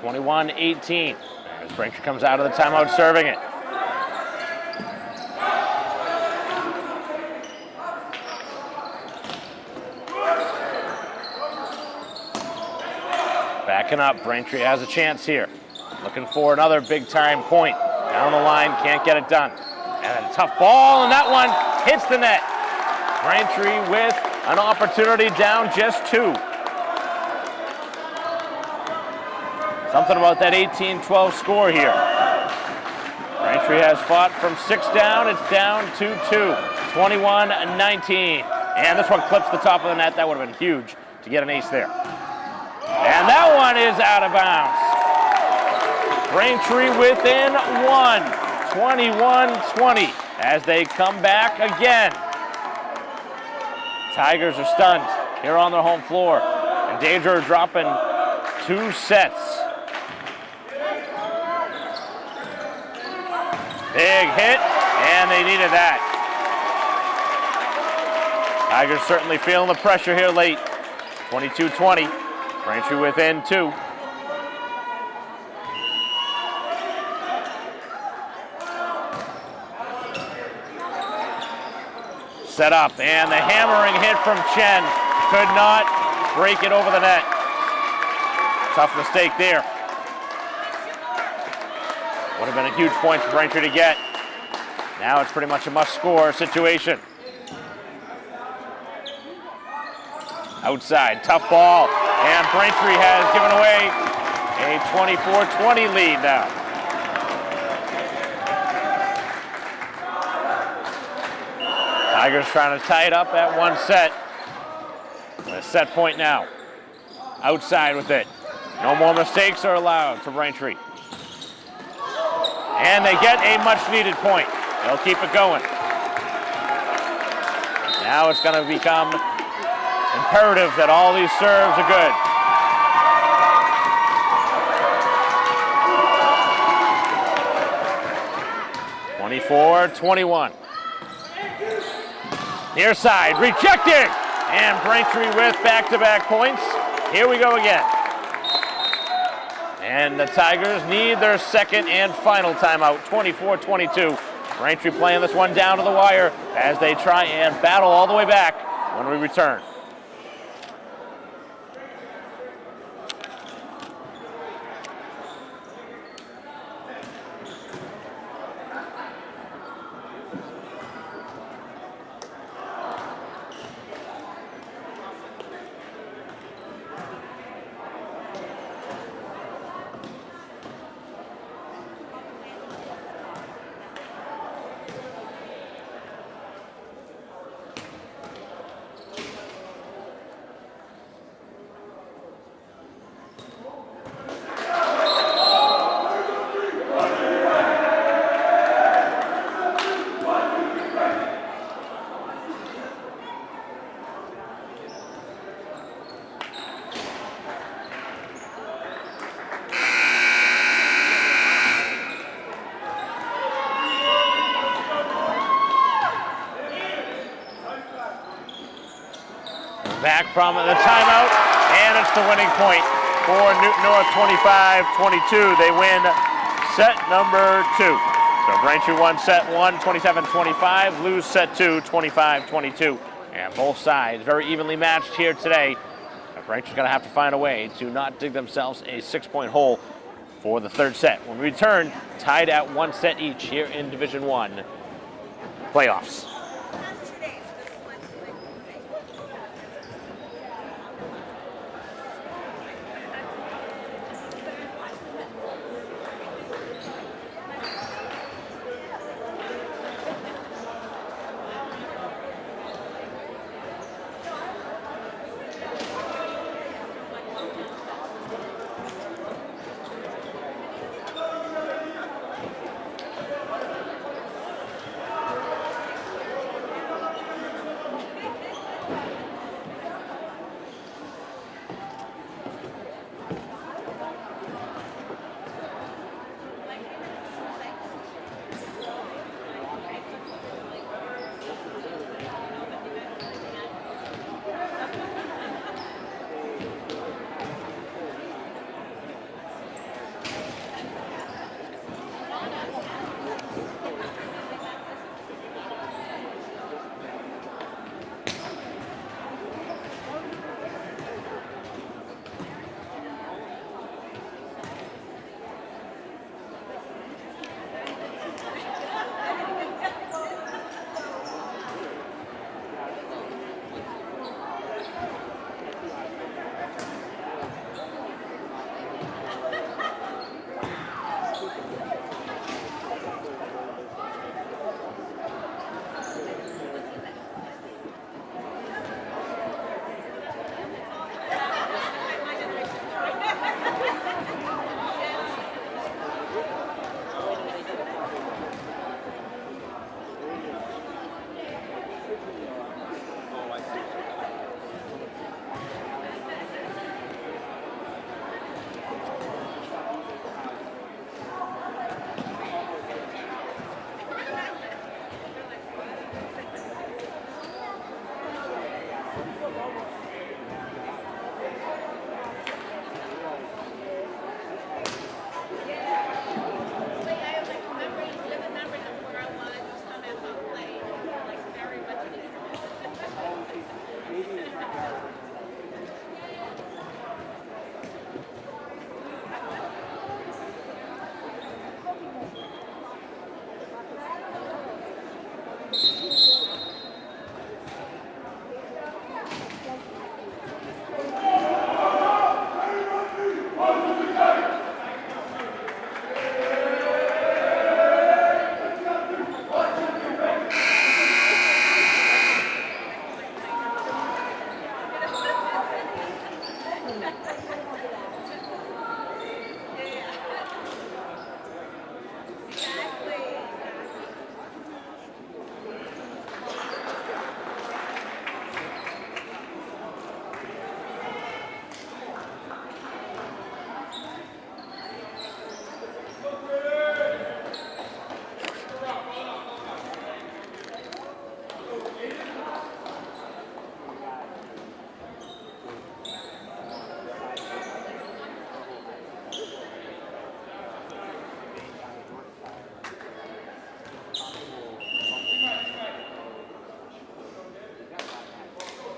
21-18. As Braintree comes out of the timeout serving it. Backing up, Braintree has a chance here. Looking for another big-time point. Down the line, can't get it done. And a tough ball, and that one hits the net. Braintree with an opportunity, down just 2. Something about that 18-12 score here. Braintree has fought from 6 down. It's down to 2. 21-19. And this one clips the top of the net. That would have been huge to get an ace there. And that one is out of bounds. Braintree within 1. 21-20 as they come back again. Tigers are stunned here on their home floor. In danger of dropping 2 sets. Big hit, and they needed that. Tigers certainly feeling the pressure here late. 22-20, Braintree within 2. Set up, and the hammering hit from Chen could not break it over the net. Tough mistake there. Would have been a huge point for Braintree to get. Now it's pretty much a must-score situation. Outside, tough ball, and Braintree has given away a 24-20 lead now. Tigers trying to tie it up at 1 set. A set point now. Outside with it. No more mistakes are allowed for Braintree. And they get a much-needed point. They'll keep it going. Now it's going to become imperative that all these serves are good. 24-21. Near side, rejected! And Braintree with back-to-back points. Here we go again. And the Tigers need their second and final timeout, 24-22. Braintree playing this one down to the wire as they try and battle all the way back when we return. Back from the timeout, and it's the winning point for Newton North, 25-22. They win set number 2. So Braintree won set 1, 27-25, lose set 2, 25-22. And both sides very evenly matched here today. Braintree's going to have to find a way to not dig themselves a 6-point hole for the third set. When we return, tied at 1 set each here in Division 1 playoffs.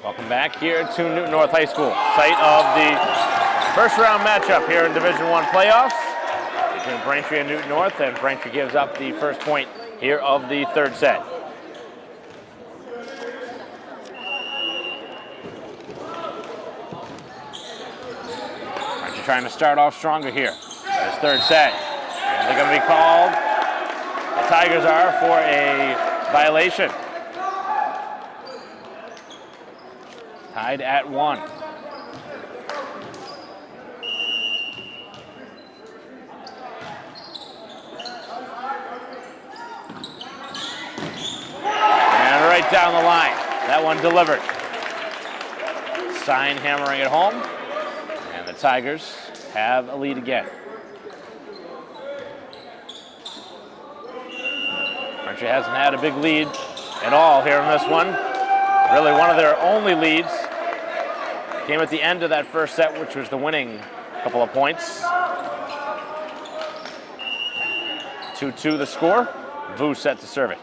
Welcome back here to Newton North High School, site of the first round matchup here in Division I playoffs between Braintree and Newton North, and Braintree gives up the first point here of the third set. Braintree trying to start off stronger here. This third set. And they're going to be called, the Tigers are, for a violation. Tied at 1. And right down the line. That one delivered. Stein hammering it home. And the Tigers have a lead again. Braintree hasn't had a big lead at all here in this one. Really one of their only leads came at the end of that first set, which was the winning couple of points. 2-2 the score. Vu set to serve it.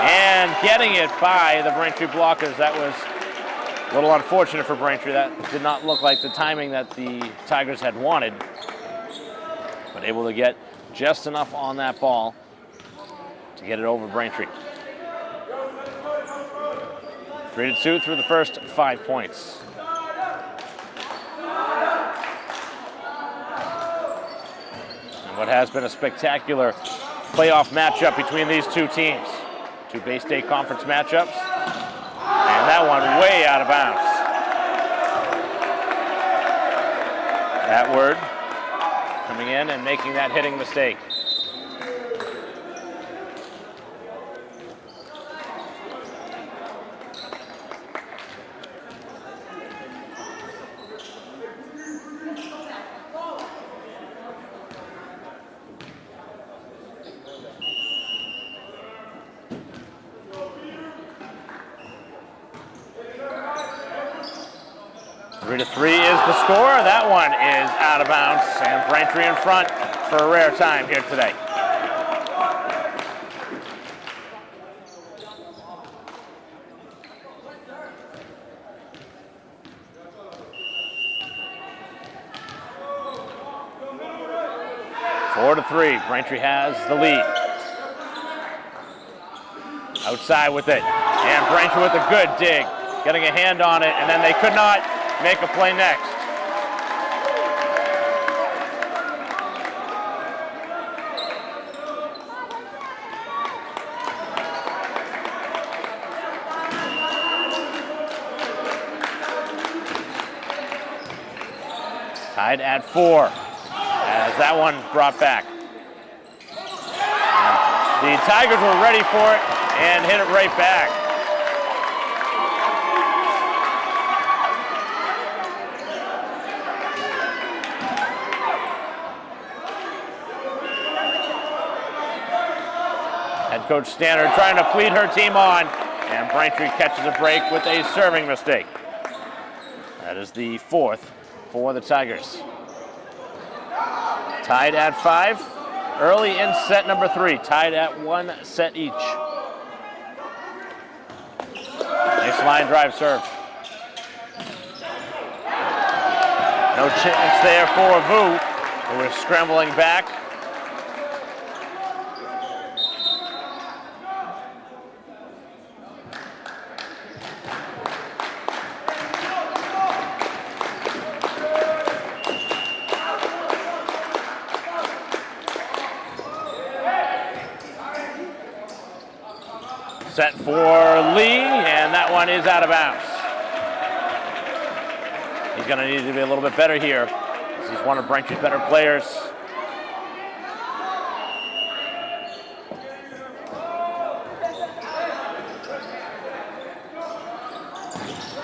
And getting it by the Braintree blockers. That was a little unfortunate for Braintree. That did not look like the timing that the Tigers had wanted. But able to get just enough on that ball to get it over Braintree. 3-2 through the first 5 points. And what has been a spectacular playoff matchup between these two teams. Two Bay State Conference matchups. And that one way out of bounds. Atward coming in and making that hitting mistake. Three is the score. That one is out of bounds, and Braintree in front for a rare time here today. Four to 3. Braintree has the lead. Outside with it, and Braintree with a good dig, getting a hand on it, and then they could not make a play next. Tied at 4 as that one brought back. The Tigers were ready for it and hit it right back. Head coach Stannard trying to plead her team on, and Braintree catches a break with a serving mistake. That is the 4th for the Tigers. Tied at 5, early in set number 3, tied at 1 set each. Nice line drive serve. No chance there for Vu, who is scrambling back. Set for Lee, and that one is out of bounds. He's going to need to be a little bit better here. He's one of Braintree's better players.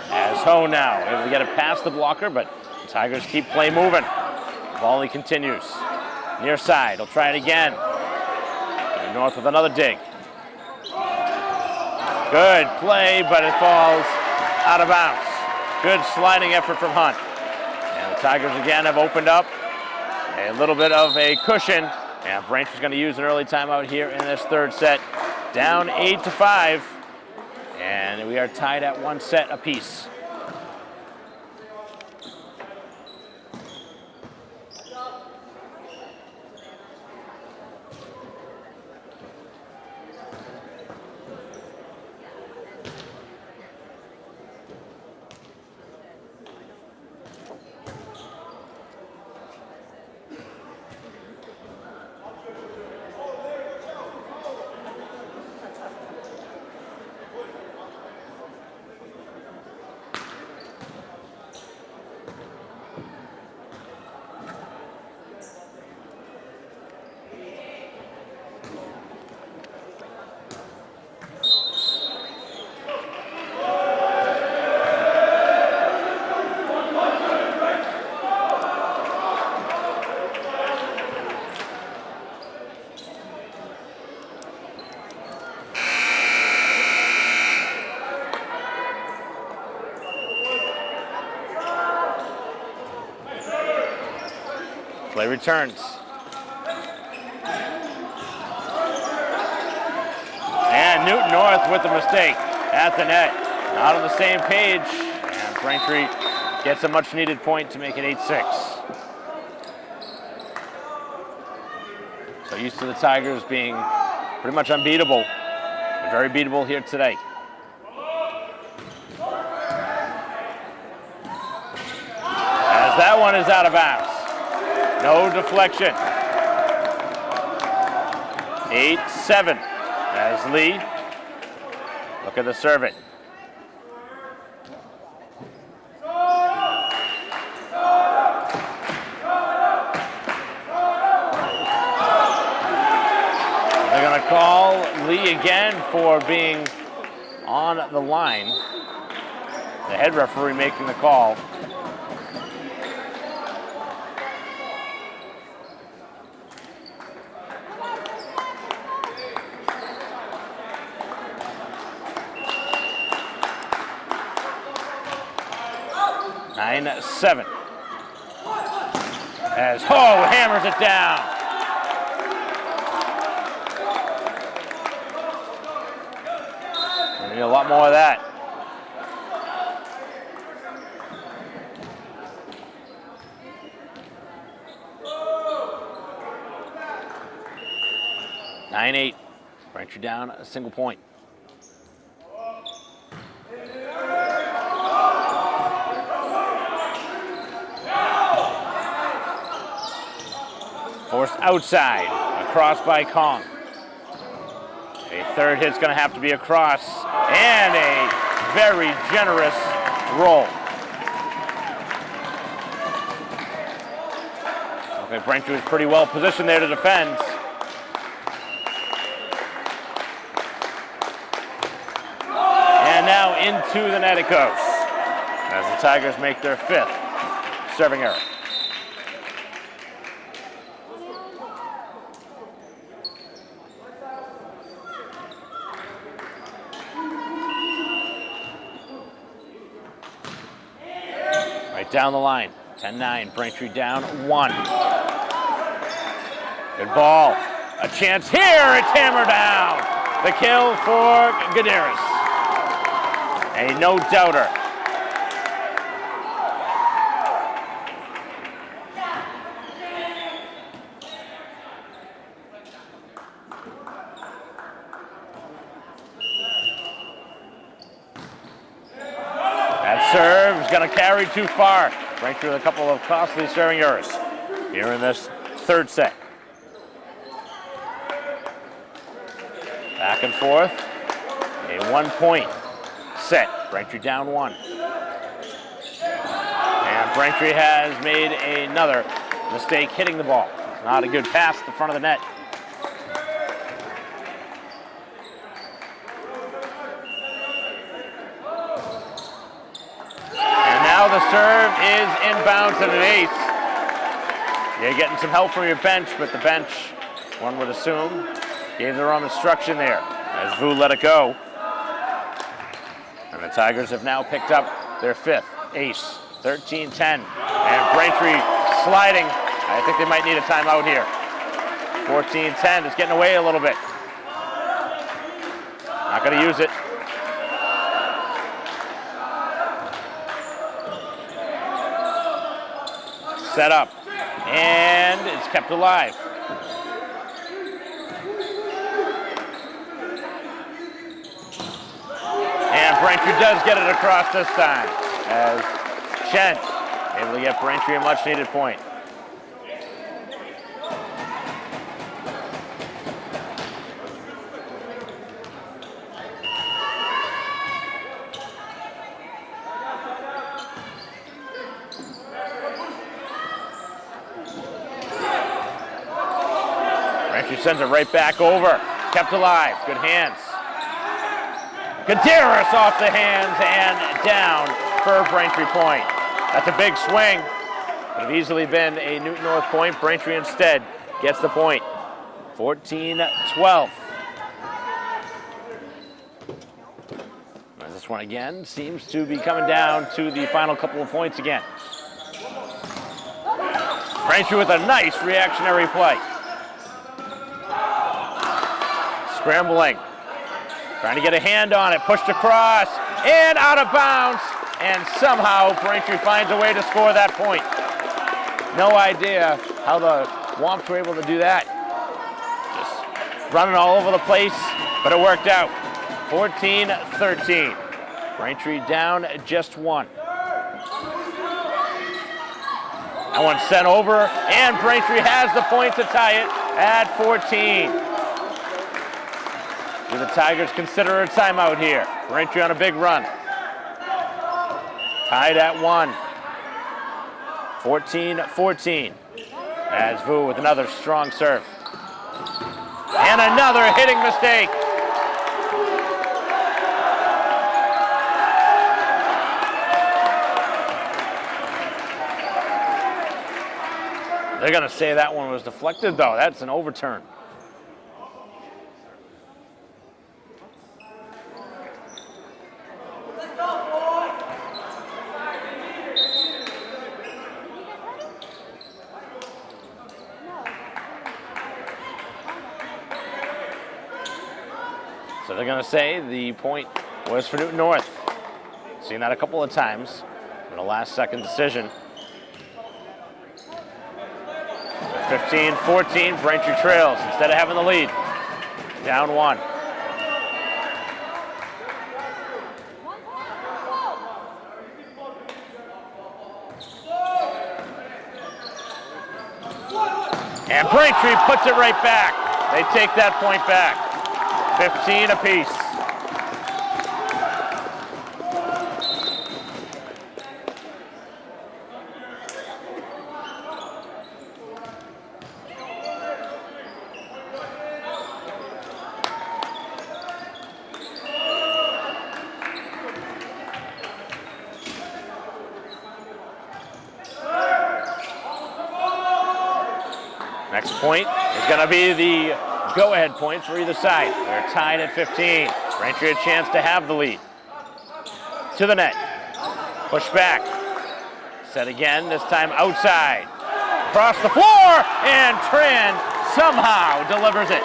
As Ho now able to get it past the blocker, but the Tigers keep play moving. Volley continues. Near side, he'll try it again. And North with another dig. Good play, but it falls out of bounds. Good sliding effort from Hunt. And the Tigers again have opened up a little bit of a cushion. And Braintree's going to use an early timeout here in this third set down 8-5, and we are tied at 1 set apiece. Play returns. And Newton North with the mistake at the net. Not on the same page. And Braintree gets a much needed point to make it 8-6. So used to the Tigers being pretty much unbeatable. Very beatable here today. As that one is out of bounds. No deflection. 8-7 as Lee. Look at the serve it. They're going to call Lee again for being on the line. The head referee making the call. Seven. As Ho hammers it down. We need a lot more of that. (9-8). Braintree down a single point. Forced outside, across by Kong. A third hit's going to have to be across, and a very generous roll. Okay, Braintree was pretty well positioned there to defend. And now into the net it goes, as the Tigers make their 5th serving error. Down the line, 10-9, Braintree down 1. Good ball, a chance here, it's hammered down. The kill for Gadaris. A no-doubter. Serve is going to carry too far. Braintree with a couple of costly serving errors here in this 3rd set. Back and forth. A 1-point set. Braintree down 1. And Braintree has made another mistake hitting the ball. Not a good pass to the front of the net. Now the serve is inbounds and an ace. You're getting some help from your bench, but the bench, one would assume, gave the wrong instruction there as Vu let it go. And the Tigers have now picked up their 5th ace, 13-10. And Braintree sliding. I think they might need a timeout here. 14-10 is getting away a little bit. Not going to use it. Set up. And it's kept alive. And Braintree does get it across this time, as Chen able to get Braintree a much needed point. Braintree sends it right back over. Kept alive. Good hands. Gutierrez off the hands and down for Braintree point. That's a big swing. Would have easily been a Newton North point. Braintree instead gets the point. 14-12. As this one again seems to be coming down to the final couple of points again. Braintree with a nice reactionary play. Scrambling. Trying to get a hand on it, pushed across, and out of bounds. And somehow Braintree finds a way to score that point. No idea how the Womps were able to do that. Just running all over the place, but it worked out. 14-13. Braintree down just one. That one sent over, and Braintree has the point to tie it at 14. Do the Tigers consider a timeout here? Braintree on a big run. Tied at 1. 14-14. As Vu with another strong serve. And another hitting mistake. They're going to say that one was deflected, though. That's an overturn. So they're going to say the point was for Newton North. Seen that a couple of times in a last-second decision. 15-14, Braintree trails instead of having the lead. Down 1. And Braintree puts it right back. They take that point back. 15 apiece. Next point is going to be the go-ahead point for either side. They're tied at 15. Braintree a chance to have the lead. To the net. Push back. Set again, this time outside. Across the floor, and Tran somehow delivers it.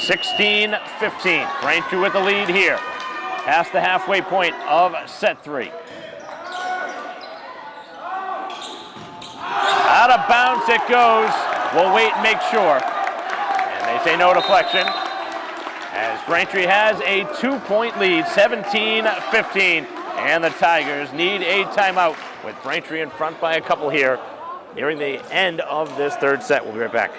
(16-15). Braintree with the lead here. Past the halfway point of set 3. Out of bounds it goes. We'll wait and make sure. And they say no deflection. As Braintree has a 2-point lead, 17-15. And the Tigers need a timeout with Braintree in front by a couple here, nearing the end of this third set. We'll be right back.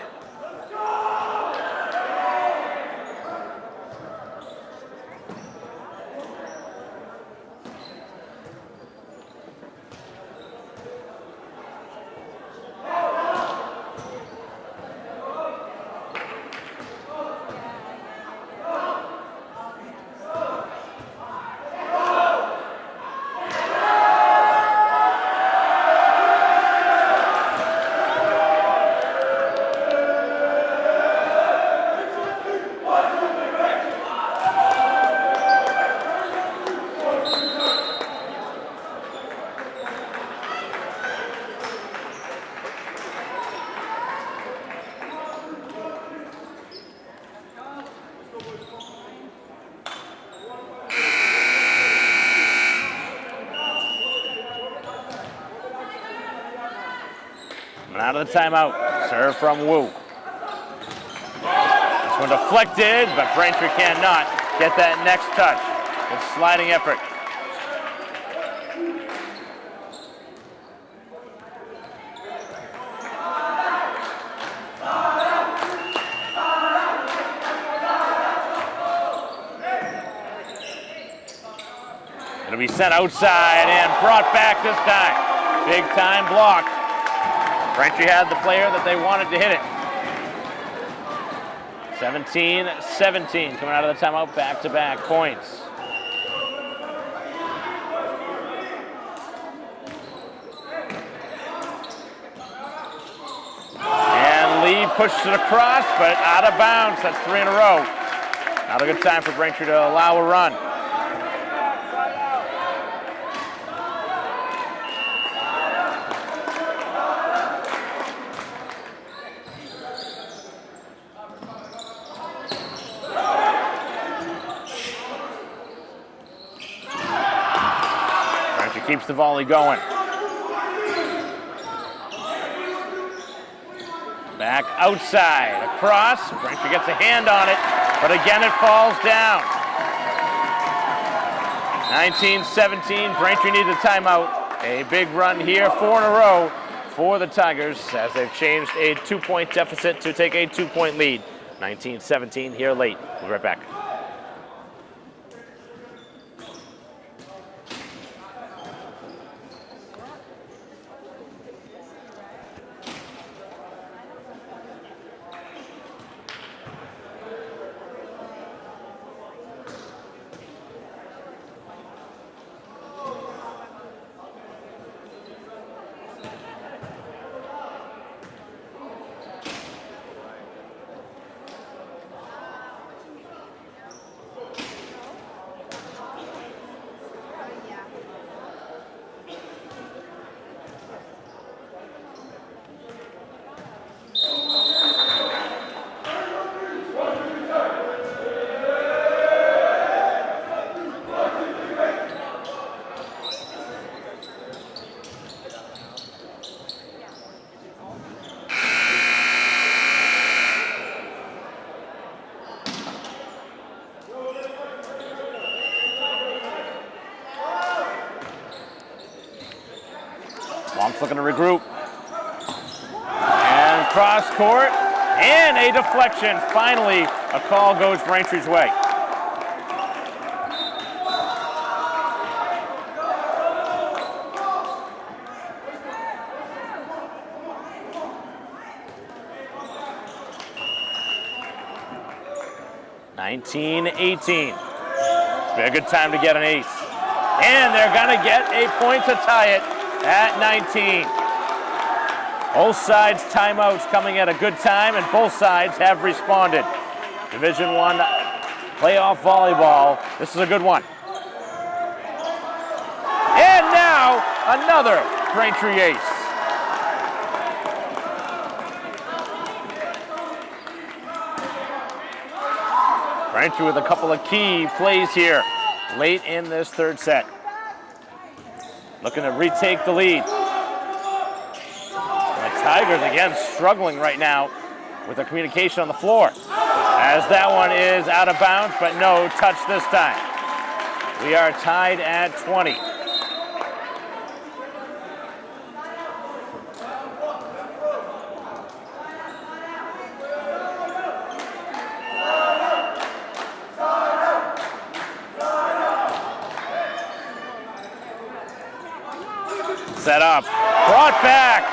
out of the timeout. Serve from Wu. This one deflected, but Braintree cannot get that next touch. Good sliding effort. It'll be sent outside and brought back this time. Big time block. Braintree had the player that they wanted to hit it. 17-17 coming out of the timeout, back-to-back points. And Lee pushes it across, but out of bounds. That's 3 in a row. Not a good time for Braintree to allow a run. Keeps the volley going. Back outside, across. Braintree gets a hand on it, but again it falls down. 19-17, Braintree needs a timeout. A big run here, 4 in a row for the Tigers as they've changed a 2-point deficit to take a 2-point lead. 19-17 here late. We'll be right back. Swamps looking to regroup. And cross court. And a deflection. Finally, a call goes Braintree's way. (19-18). It's been a good time to get an ace. And they're going to get a point to tie it at 19. Both sides timeouts coming at a good time, and both sides have responded. Division I playoff volleyball. This is a good one. And now another Braintree ace. Braintree with a couple of key plays here late in this third set. Looking to retake the lead. The Tigers again struggling right now with their communication on the floor. As that one is out of bounds, but no touch this time. We are tied at 20. Set up, brought back,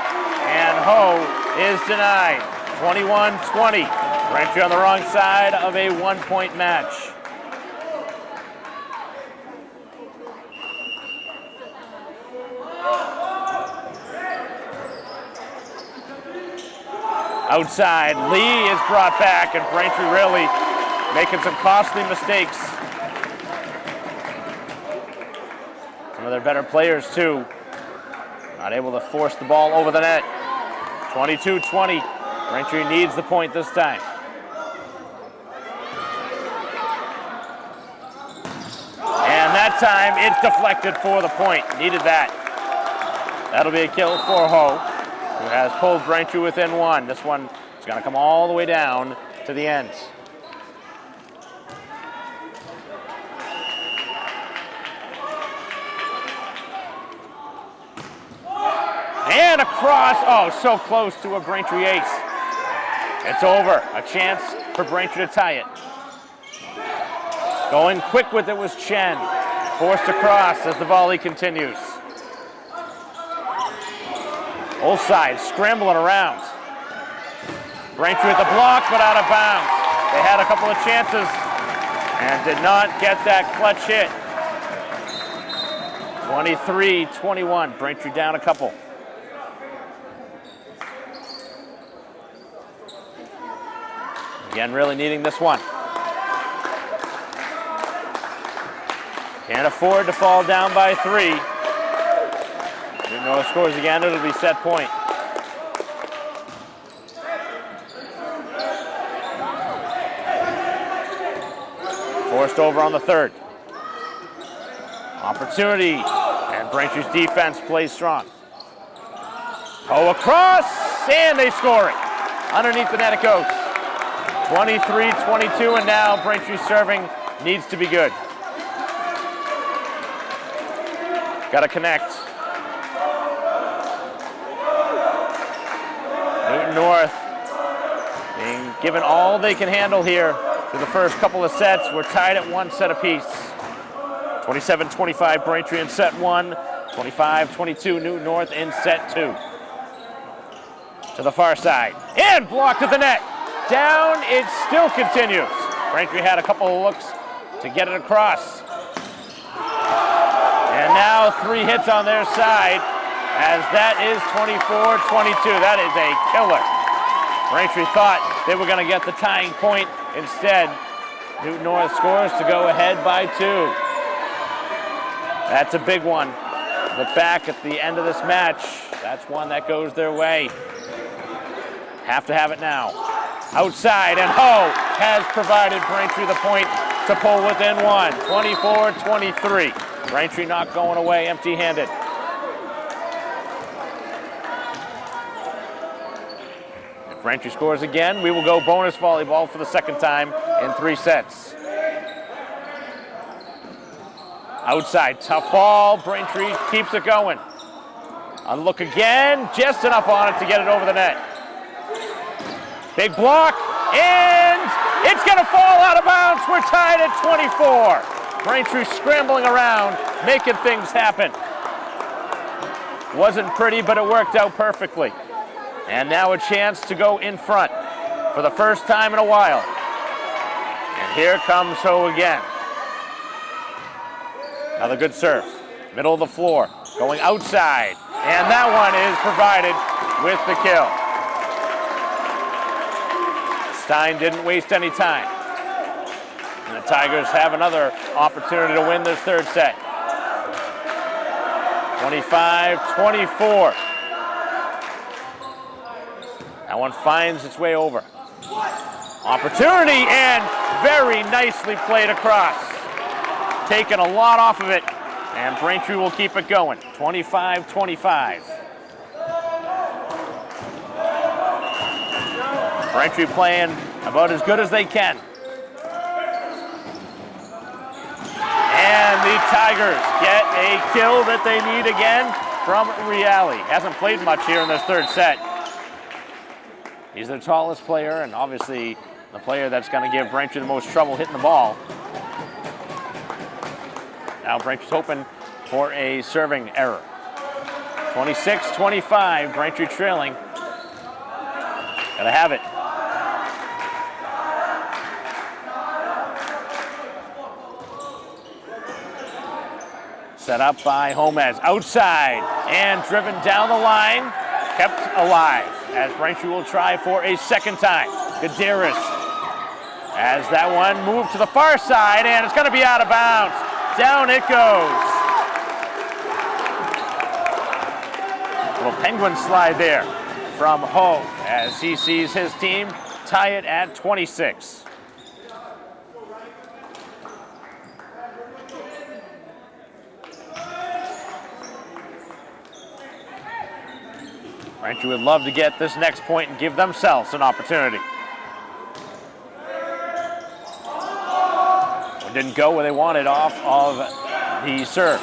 and Ho is denied. 21-20. Braintree on the wrong side of a 1-point match. Outside, Lee is brought back, and Braintree really making some costly mistakes. Some of their better players, too. Not able to force the ball over the net. 22-20. Braintree needs the point this time. And that time it's deflected for the point. Needed that. That'll be a kill for Ho. who has pulled Braintree within one. This one is going to come all the way down to the end. And across, oh, so close to a Braintree ace. It's over, a chance for Braintree to tie it. Going quick with it was Chen. Forced across as the volley continues. Both sides scrambling around. Braintree with the block, but out of bounds. They had a couple of chances and did not get that clutch hit. 23-21, Braintree down a couple. Again, really needing this one. Can't afford to fall down by 3. If North scores again, it'll be set point. Forced over on the third. Opportunity, and Braintree's defense plays strong. Oh, across, and they score it. Underneath the net it goes. 23-22, and now Braintree serving needs to be good. Got to connect. Newton North being given all they can handle here for the first couple of sets. We're tied at 1 set apiece. 27-25 Braintree in set 1. 25-22 Newton North in set 2. To the far side. And blocked at the net. Down, it still continues. Braintree had a couple of looks to get it across. And now 3 hits on their side, as that is 24-22. That is a killer. Braintree thought they were going to get the tying point. Instead, Newton North scores to go ahead by 2. That's a big one. Look back at the end of this match. That's one that goes their way. Have to have it now. Outside, and Ho has provided Braintree the point to pull within 1. 24-23. Braintree not going away empty-handed. If Braintree scores again, we will go bonus volleyball for the second time in 3 sets. Outside, tough ball. Braintree keeps it going. A look again, just enough on it to get it over the net. Big block, and it's going to fall out of bounds. We're tied at 24. Braintree scrambling around, making things happen. Wasn't pretty, but it worked out perfectly. And now a chance to go in front for the first time in a while. And here comes Ho again. Another good serve. Middle of the floor, going outside. And that one is provided with the kill. Stein didn't waste any time. And the Tigers have another opportunity to win this third set. 25-24. That one finds its way over. Opportunity, and very nicely played across. Taking a lot off of it, and Braintree will keep it going. 25-25. Braintree playing about as good as they can. And the Tigers get a kill that they need again from Reale. Hasn't played much here in this third set. He's their tallest player, and obviously the player that's going to give Braintree the most trouble hitting the ball. Now Braintree's hoping for a serving error. 26-25, Braintree trailing. Gotta have it. Set up by Gomez, outside, and driven down the line, kept alive, as Braintree will try for a second time. Gutierrez, as that one moved to the far side, and it's gonna be out of bounds. Down it goes. Little penguin slide there from Ho, as he sees his team tie it at 26. Braintree would love to get this next point and give themselves an opportunity. It didn't go where they wanted off of the serve.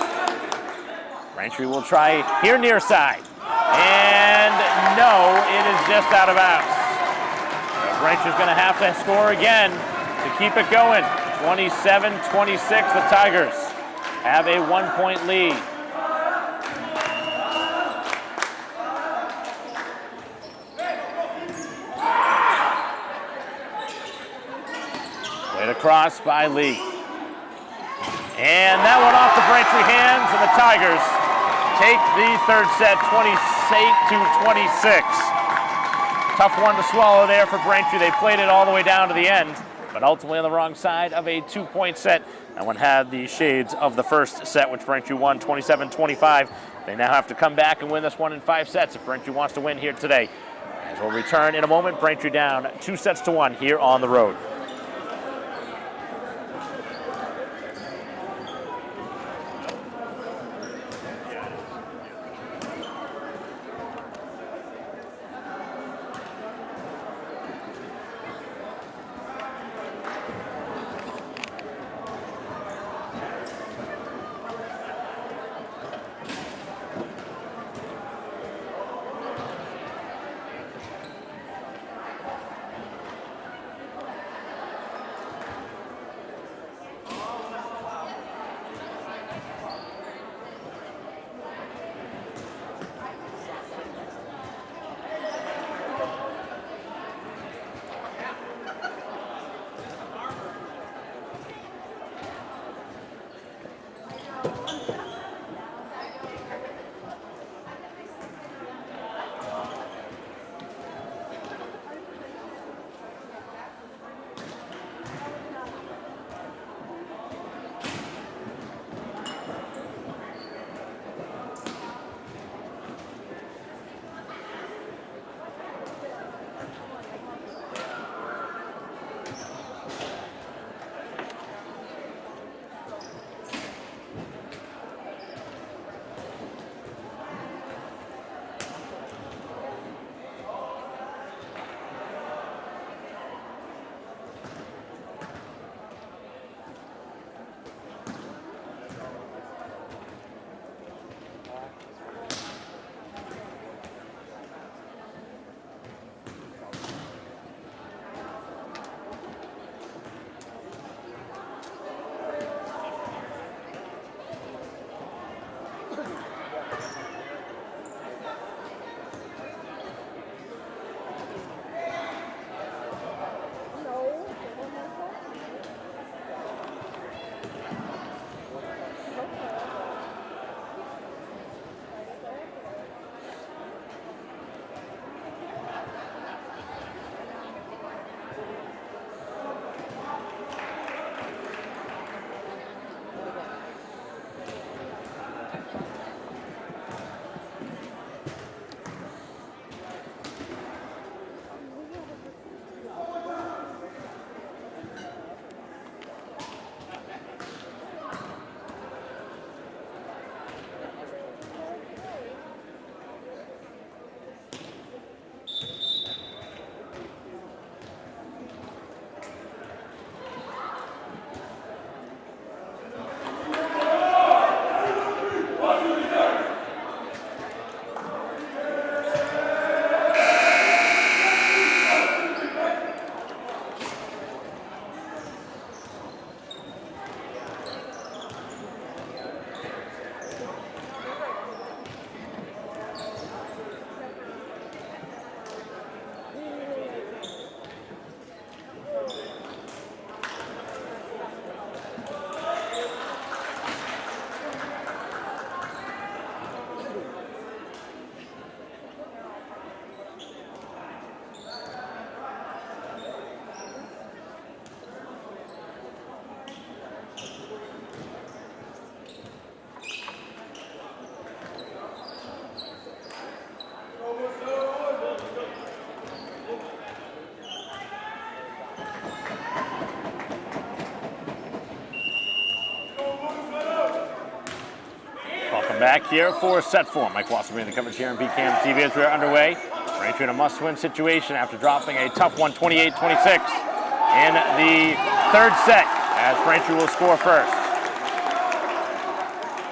Braintree will try here near side. And no, it is just out of bounds. Braintree's going to have to score again to keep it going. 27-26, the Tigers have a 1-point lead. Played across by Lee. And that went off the Braintree hands, and the Tigers take the third set 28-26. Tough one to swallow there for Braintree. They played it all the way down to the end, but ultimately on the wrong side of a 2-point set. That one had the shades of the first set, which Braintree won 27-25. They now have to come back and win this one in 5 sets if Braintree wants to win here today. As we'll return in a moment, Braintree down 2-1 here on the road. Back here for set 4. Mike Wasserman, the coverage here on BCAM TV as we are underway. Braintree in a must-win situation after dropping a tough one, 28-26 in the third set, as Braintree will score first.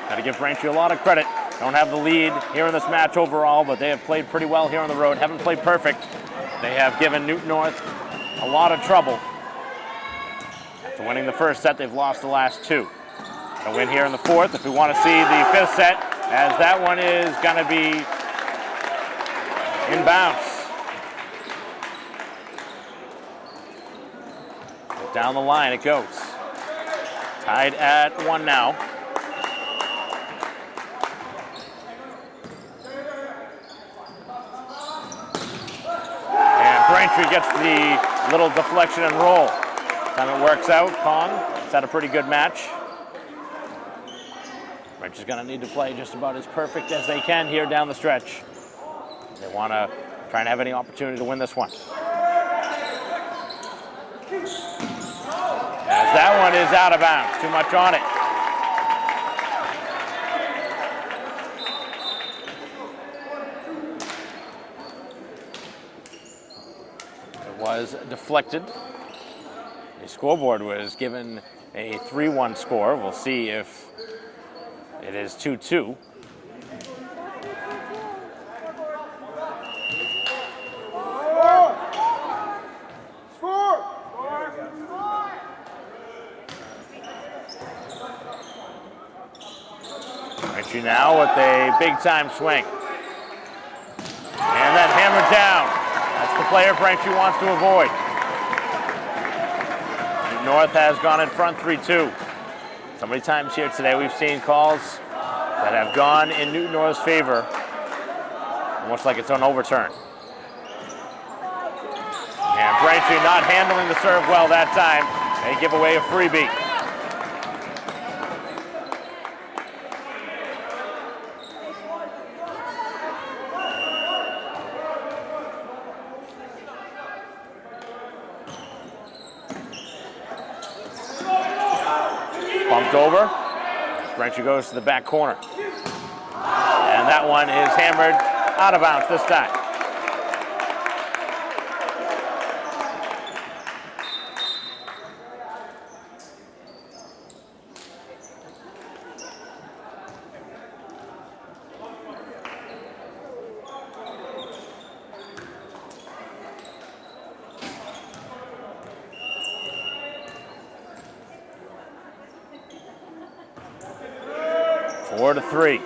Got to give Braintree a lot of credit. Don't have the lead here in this match overall, but they have played pretty well here on the road. Haven't played perfect. They have given Newton North a lot of trouble. After winning the first set, they've lost the last 2. A win here in the fourth if we want to see the 5th set, as that one is going to be inbounds. Down the line it goes. Tied at 1 now. And Braintree gets the little deflection and roll. Time it works out, Kong has had a pretty good match. Braintree's going to need to play just about as perfect as they can here down the stretch. They want to try and have any opportunity to win this one. As that one is out of bounds, too much on it. It was deflected. The scoreboard was given a 3-1 score. We'll see if it is 2-2. Braintree now with a big-time swing. And then hammered down. That's the player Braintree wants to avoid. North has gone in front 3-2. So many times here today we've seen calls that have gone in Newton North's favor, almost like it's an overturn. And Braintree not handling the serve well that time. They give away a freebie. Bumped over. Braintree goes to the back corner. And that one is hammered out of bounds this time. Four to 3. As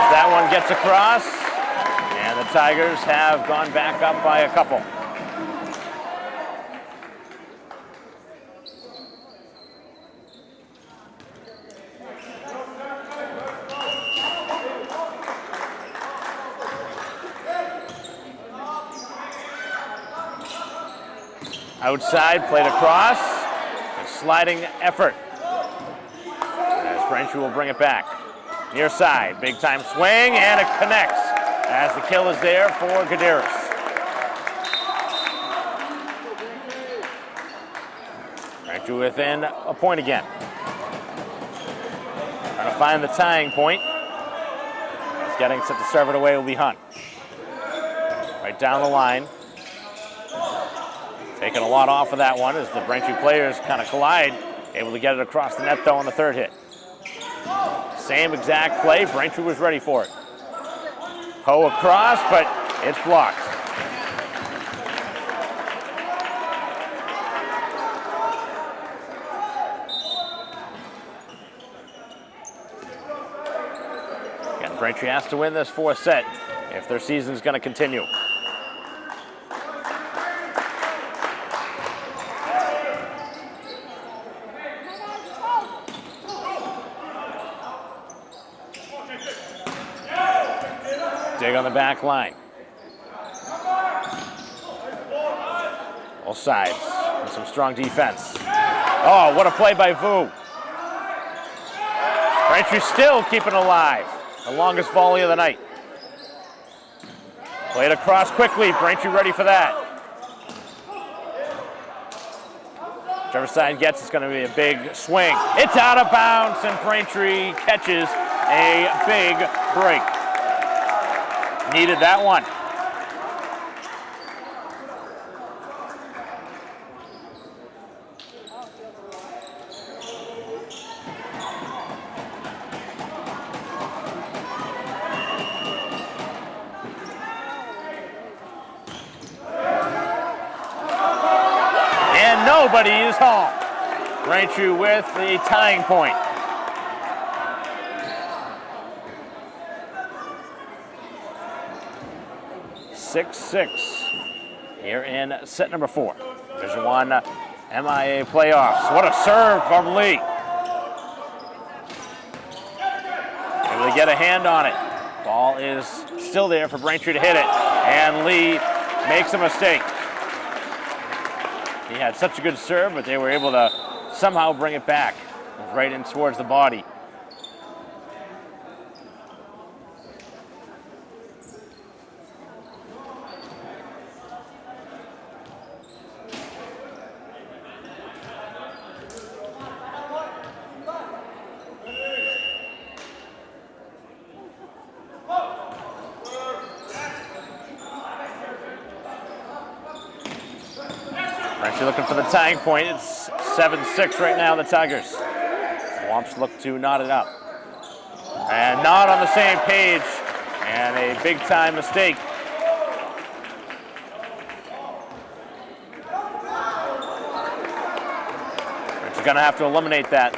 that one gets across, and the Tigers have gone back up by a couple. Outside, played across, a sliding effort. Braintree will bring it back. Near side, big time swing, and it connects as the kill is there for Gadaris. Braintree within a point again. Trying to find the tying point. As getting set to serve it away will be Hunt. Right down the line. Taking a lot off of that one as the Braintree players kind of collide. Able to get it across the net though on the third hit. Same exact play, Braintree was ready for it. Ho across, but it's blocked. Again, Braintree has to win this fourth set if their season's going to continue. Dig on the back line. Both sides with some strong defense. Oh, what a play by Vu. Braintree still keeping alive. The longest volley of the night. Played across quickly. Braintree ready for that. Whichever side gets, it's going to be a big swing. It's out of bounds, and Braintree catches a big break. Needed that one. And nobody is home. Braintree with the tying point. Six here in set number 4. Division I MIA playoffs. What a serve from Lee. Able to get a hand on it. Ball is still there for Braintree to hit it, and Lee makes a mistake. He had such a good serve, but they were able to somehow bring it back right in towards the body. Braintree looking for the tying point. It's 7-6 right now, the Tigers. Swamps look to knot it up. And not on the same page, and a big-time mistake. Braintree's gonna have to eliminate that.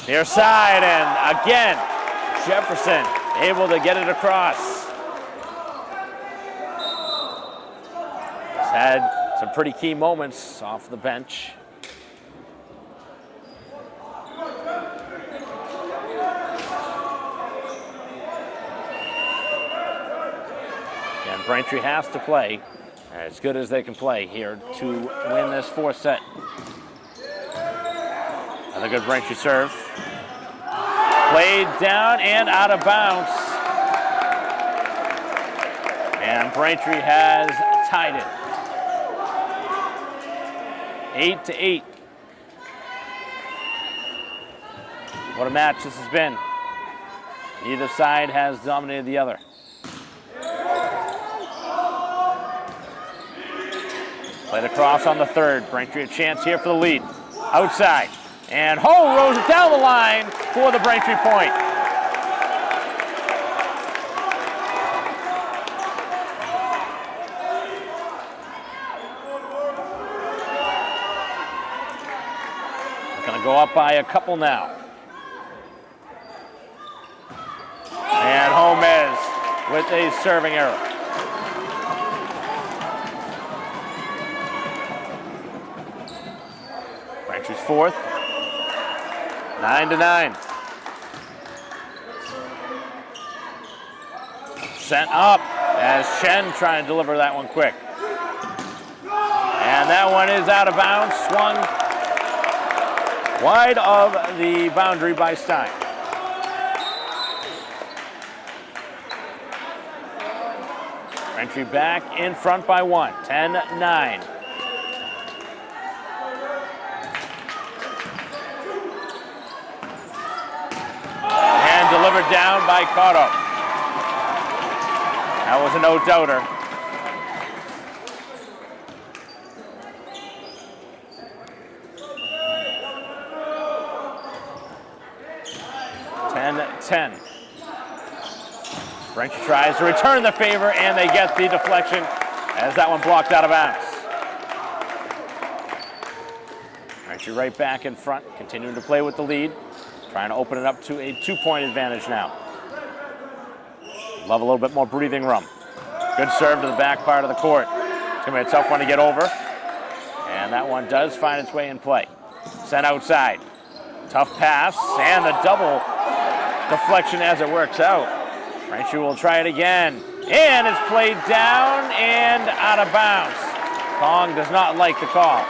Near side, and again, Jefferson able to get it across. He's had some pretty key moments off the bench. And Braintree has to play as good as they can play here to win this 4th set. Another good Braintree serve. Played down and out of bounds. And Braintree has tied it. 8-8. What a match this has been. Neither side has dominated the other. Played across on the 3rd. Braintree a chance here for the lead. Outside. And Ho rolls it down the line for the Braintree point. Going to go up by a couple now. And Gomez with a serving error. Braintree's 4th. 9-9. Sent up as Chen trying to deliver that one quick. And that one is out of bounds, swung wide of the boundary by Stein. Braintree back in front by 1, 10-9. Delivered down by Cotto. That was a no-doubter. Ten. Braintree tries to return the favor, and they get the deflection as that one blocked out of bounds. Braintree right back in front, continuing to play with the lead. Trying to open it up to a 2-point advantage now. Love a little bit more breathing room. Good serve to the back part of the court. It's going to be a tough one to get over. And that one does find its way in play. Sent outside. Tough pass, and the double deflection as it works out. Braintree will try it again. And it's played down and out of bounds. Kong does not like the call.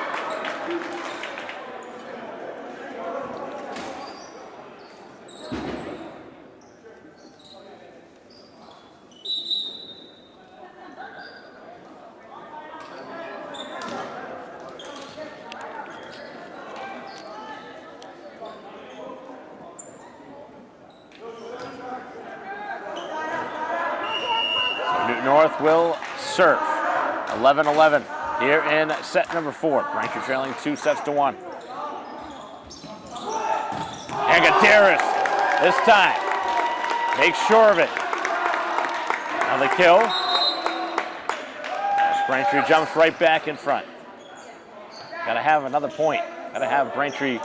North will serve. 11-11 here in set number 4. Braintree trailing 2-1. And Gutierrez this time makes sure of it. Now the kill. As Braintree jumps right back in front. Got to have another point. Got to have Braintree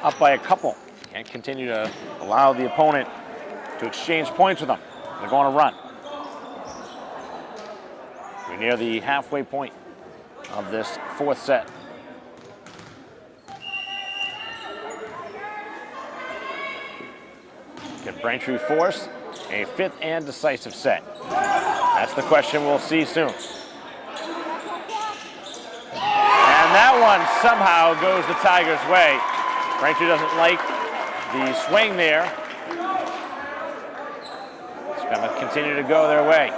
up by a couple. Can't continue to allow the opponent to exchange points with them. They're going to run. We're near the halfway point of this 4th set. Can Braintree force a 5th and decisive set? That's the question we'll see soon. And that one somehow goes the Tigers' way. Braintree doesn't like the swing there. It's going to continue to go their way.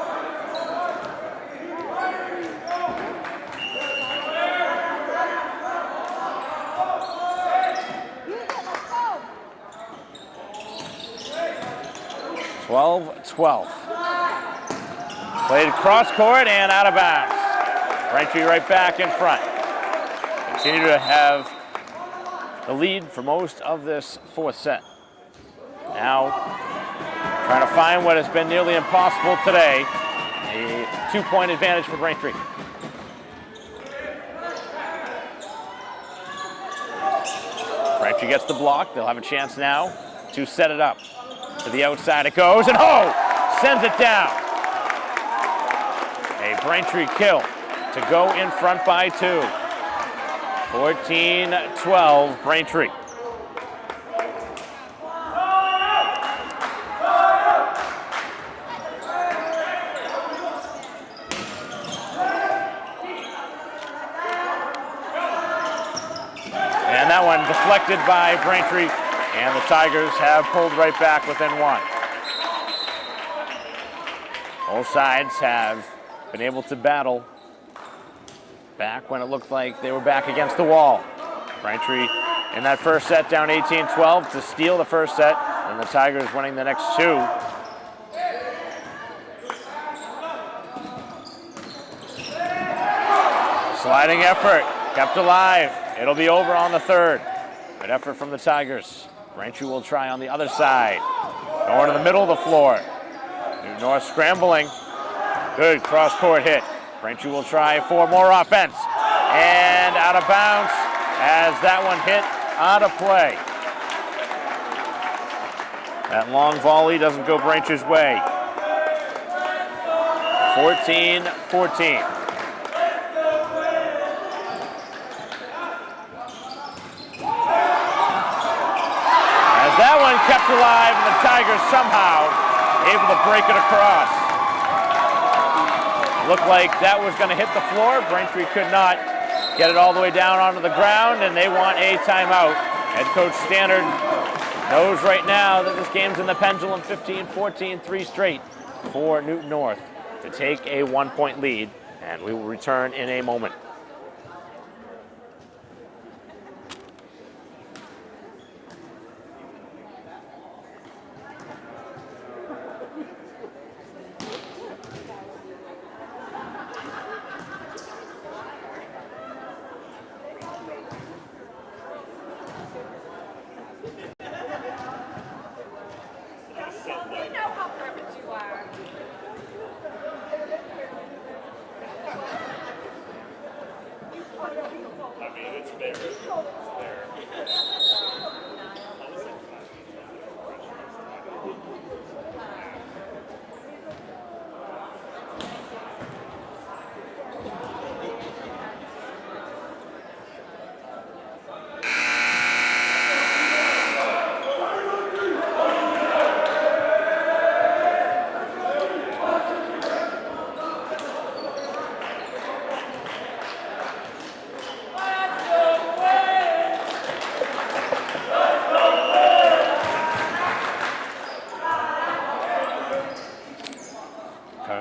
(12-12). Played cross court and out of bounds. Braintree right back in front. Continue to have the lead for most of this 4th set. Now trying to find what has been nearly impossible today, a 2-point advantage for Braintree. Braintree gets the block. They'll have a chance now to set it up. To the outside it goes, and sends it down. A Braintree kill to go in front by 2. 14-12 Braintree. And that one deflected by Braintree, and the Tigers have pulled right back within 1. Both sides have been able to battle back when it looked like they were back against the wall. Braintree in that first set down 18-12 to steal the first set, and the Tigers winning the next 2. Sliding effort, kept alive. It'll be over on the 3rd. Good effort from the Tigers. Braintree will try on the other side. Going to the middle of the floor. New North scrambling. Good cross-court hit. Braintree will try for more offense. And out of bounds as that one hit out of play. That long volley doesn't go Braintree's way. 14-14. That one kept alive, and the Tigers somehow able to break it across. Looked like that was going to hit the floor. Braintree could not get it all the way down onto the ground, and they want a timeout. Head coach Stannard knows right now that this game's in the pendulum. 15-14, 3 straight for Newton North to take a 1-point lead, and we will return in a moment.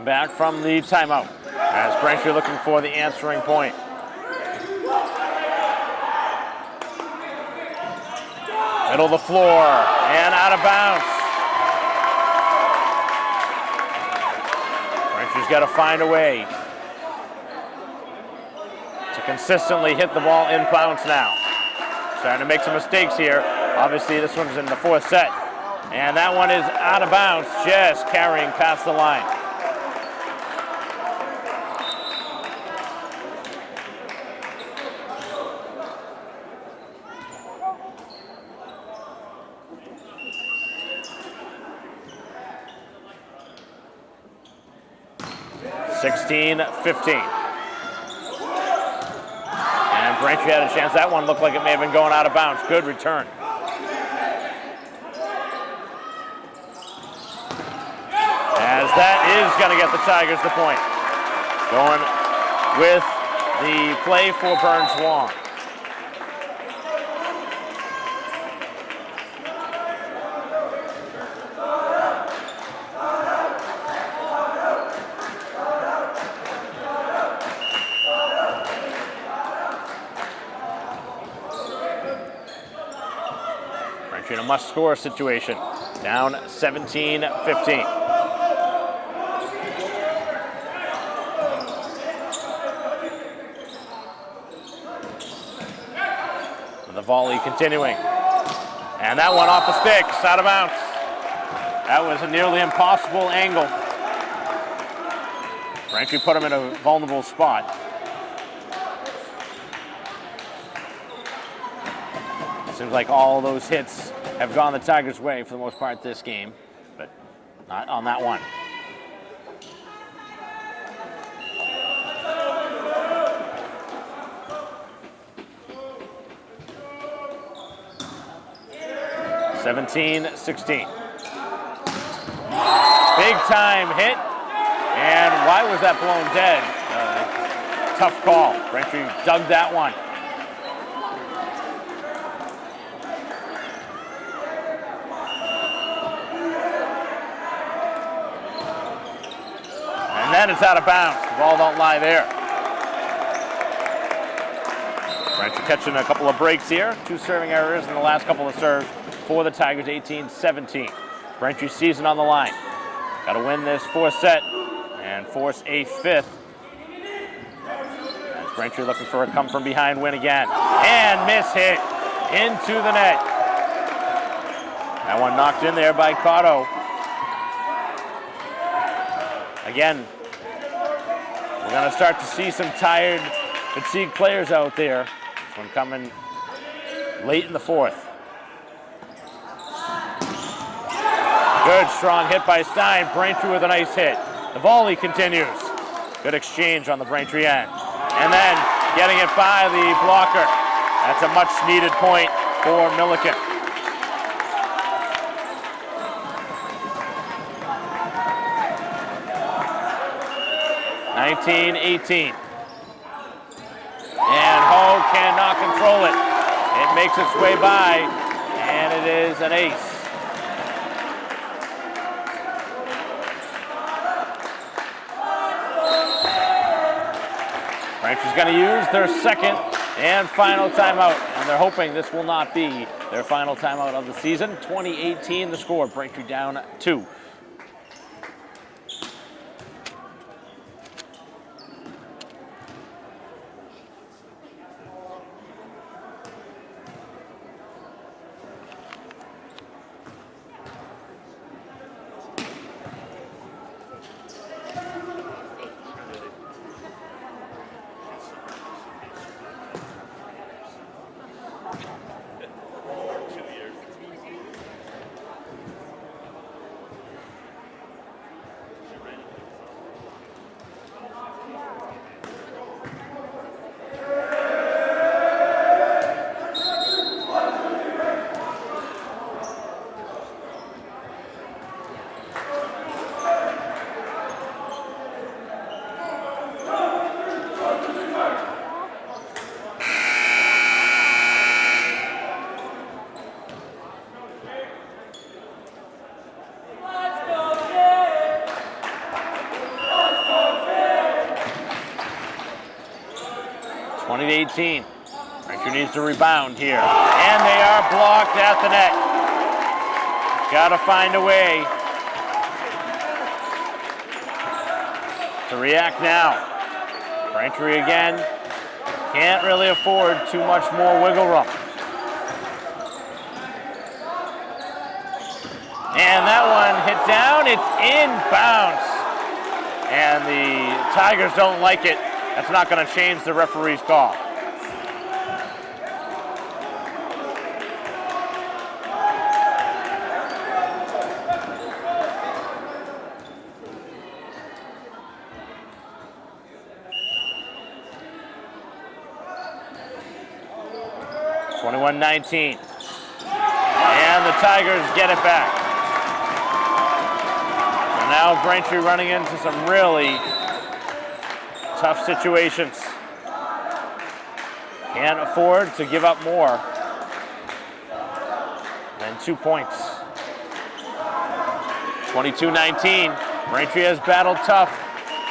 Back from the timeout as Braintree looking for the answering point. Middle of the floor and out of bounds. Braintree's got to find a way to consistently hit the ball in bounds now. Starting to make some mistakes here. Obviously, this one's in the fourth set. And that one is out of bounds, just carrying past the line. (16-15). And Braintree had a chance. That one looked like it may have been going out of bounds. Good return. As that is going to get the Tigers the point. Going with the play for Burns-Wong. In a must-score situation, down 17-15. The volley continuing, and that one off the sticks, out of bounds. That was a nearly impossible angle. Braintree put him in a vulnerable spot. Seems like all those hits have gone the Tigers' way for the most part this game, but not on that one. (17-16). Big time hit, and why was that blown dead? Tough call. Braintree dug that one. And then it's out of bounds. The ball don't lie there. Braintree catching a couple of breaks here. 2 serving errors in the last couple of serves for the Tigers, 18-17. Braintree season on the line. Got to win this 4th set and force a 5th. As Braintree looking for a come from behind win again. And miss hit into the net. That one knocked in there by Cotto. Again, we're going to start to see some tired, fatigued players out there. This one coming late in the 4th. Good strong hit by Stein. Braintree with a nice hit. The volley continues. Good exchange on the Braintree end. And then getting it by the blocker. That's a much needed point for Milliken. (19-18). And Ho cannot control it. It makes its way by, and it is an ace. Braintree's going to use their second and final timeout, and they're hoping this will not be their final timeout of the season. 20-18 the score. Braintree down 2. (20-18). Braintree needs to rebound here. And they are blocked at the net. Got to find a way to react now. Braintree again. Can't really afford too much more wiggle room. And that one hit down. It's inbounds. And the Tigers don't like it. That's not going to change the referee's call. (21-19). And the Tigers get it back. And now Braintree running into some really tough situations. Can't afford to give up more than 2 points. 22-19. Braintree has battled tough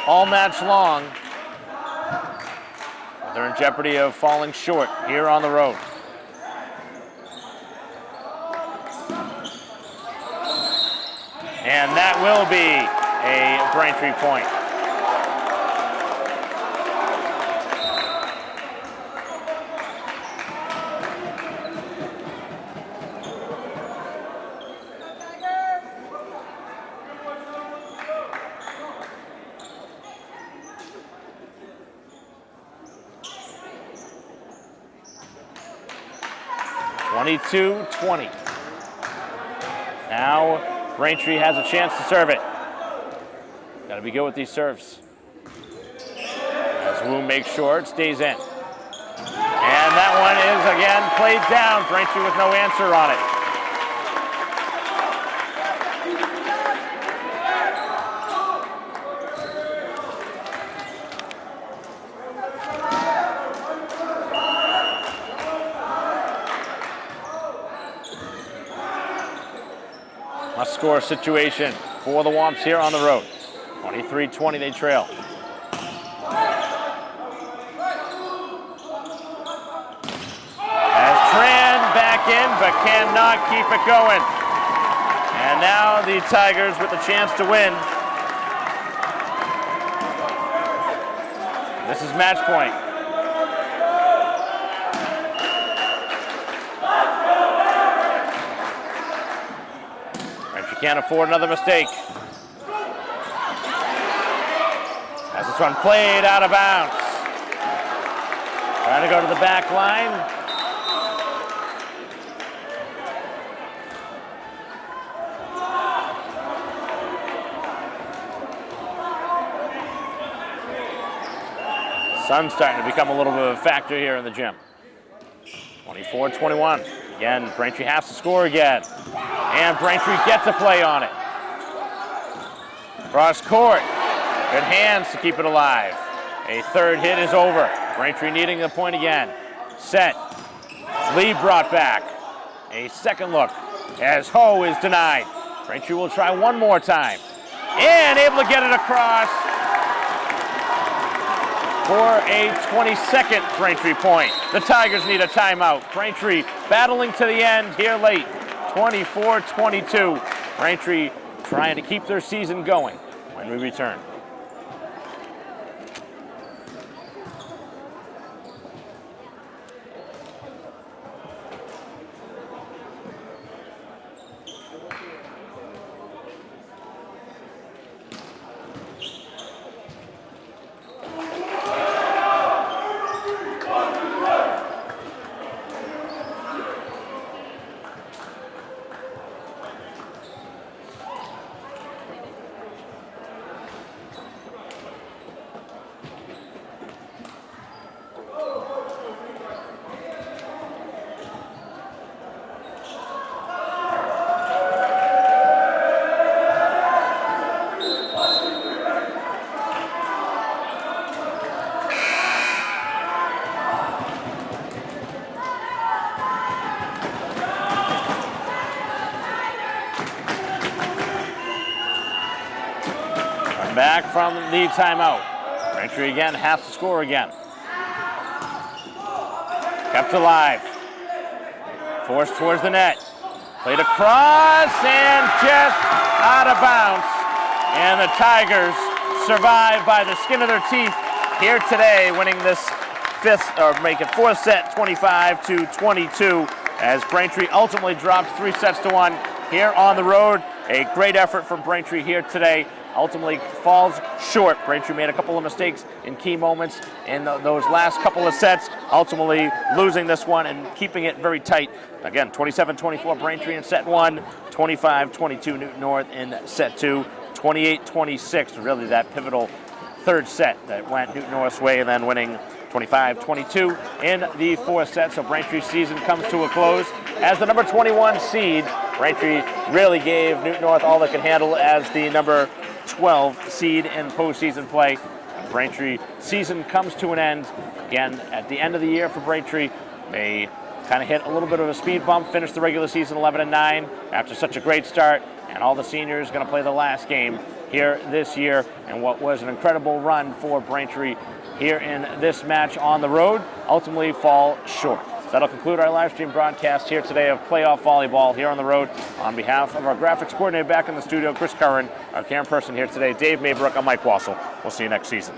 all match long. They're in jeopardy of falling short here on the road. And that will be a Braintree point. (22-20). Now Braintree has a chance to serve it. Got to be good with these serves. As Wu makes sure it stays in. And that one is again played down. Braintree with no answer on it. Must score situation for the Womps here on the road. 23-20 they trail. As Tran back in, but cannot keep it going. And now the Tigers with the chance to win. This is match point. Can't afford another mistake. As this one played out of bounds. Trying to go to the back line. Sun's starting to become a little bit of a factor here in the gym. 24-21. Again, Braintree has to score again. And Braintree gets a play on it. Cross court. Good hands to keep it alive. A third hit is over. Braintree needing the point again. Set. Lead brought back. A second look as Ho is denied. Braintree will try one more time. And able to get it across for a 22nd Braintree point. The Tigers need a timeout. Braintree battling to the end here late. 24-22. Braintree trying to keep their season going when we return. Back from the timeout. Braintree again has to score again. Kept alive. Forced towards the net. Played across and just out of bounds. And the Tigers survive by the skin of their teeth here today, winning this fourth set 25-22 as Braintree ultimately dropped 3 sets to 1 here on the road. A great effort from Braintree here today. Ultimately falls short. Braintree made a couple of mistakes in key moments in those last couple of sets, ultimately losing this one and keeping it very tight. Again, 27-24 Braintree in set 1, 25-22 Newton North in set 2, 28-26, really that pivotal third set that went Newton North's way, and then winning 25-22 in the fourth set. So Braintree's season comes to a close. As the number 21 seed, Braintree really gave Newton North all they could handle as the number 12 seed in postseason play. Braintree season comes to an end. Again, at the end of the year for Braintree, they kind of hit a little bit of a speed bump, finished the regular season 11-9 after such a great start, and all the seniors going to play the last game here this year, and what was an incredible run for Braintree here in this match on the road ultimately fall short. So that'll conclude our live stream broadcast here today of playoff volleyball here on the road. On behalf of our graphics coordinator back in the studio, Chris Curran, our camera person here today, Dave Maybrook, I'm Mike Wassel. We'll see you next season.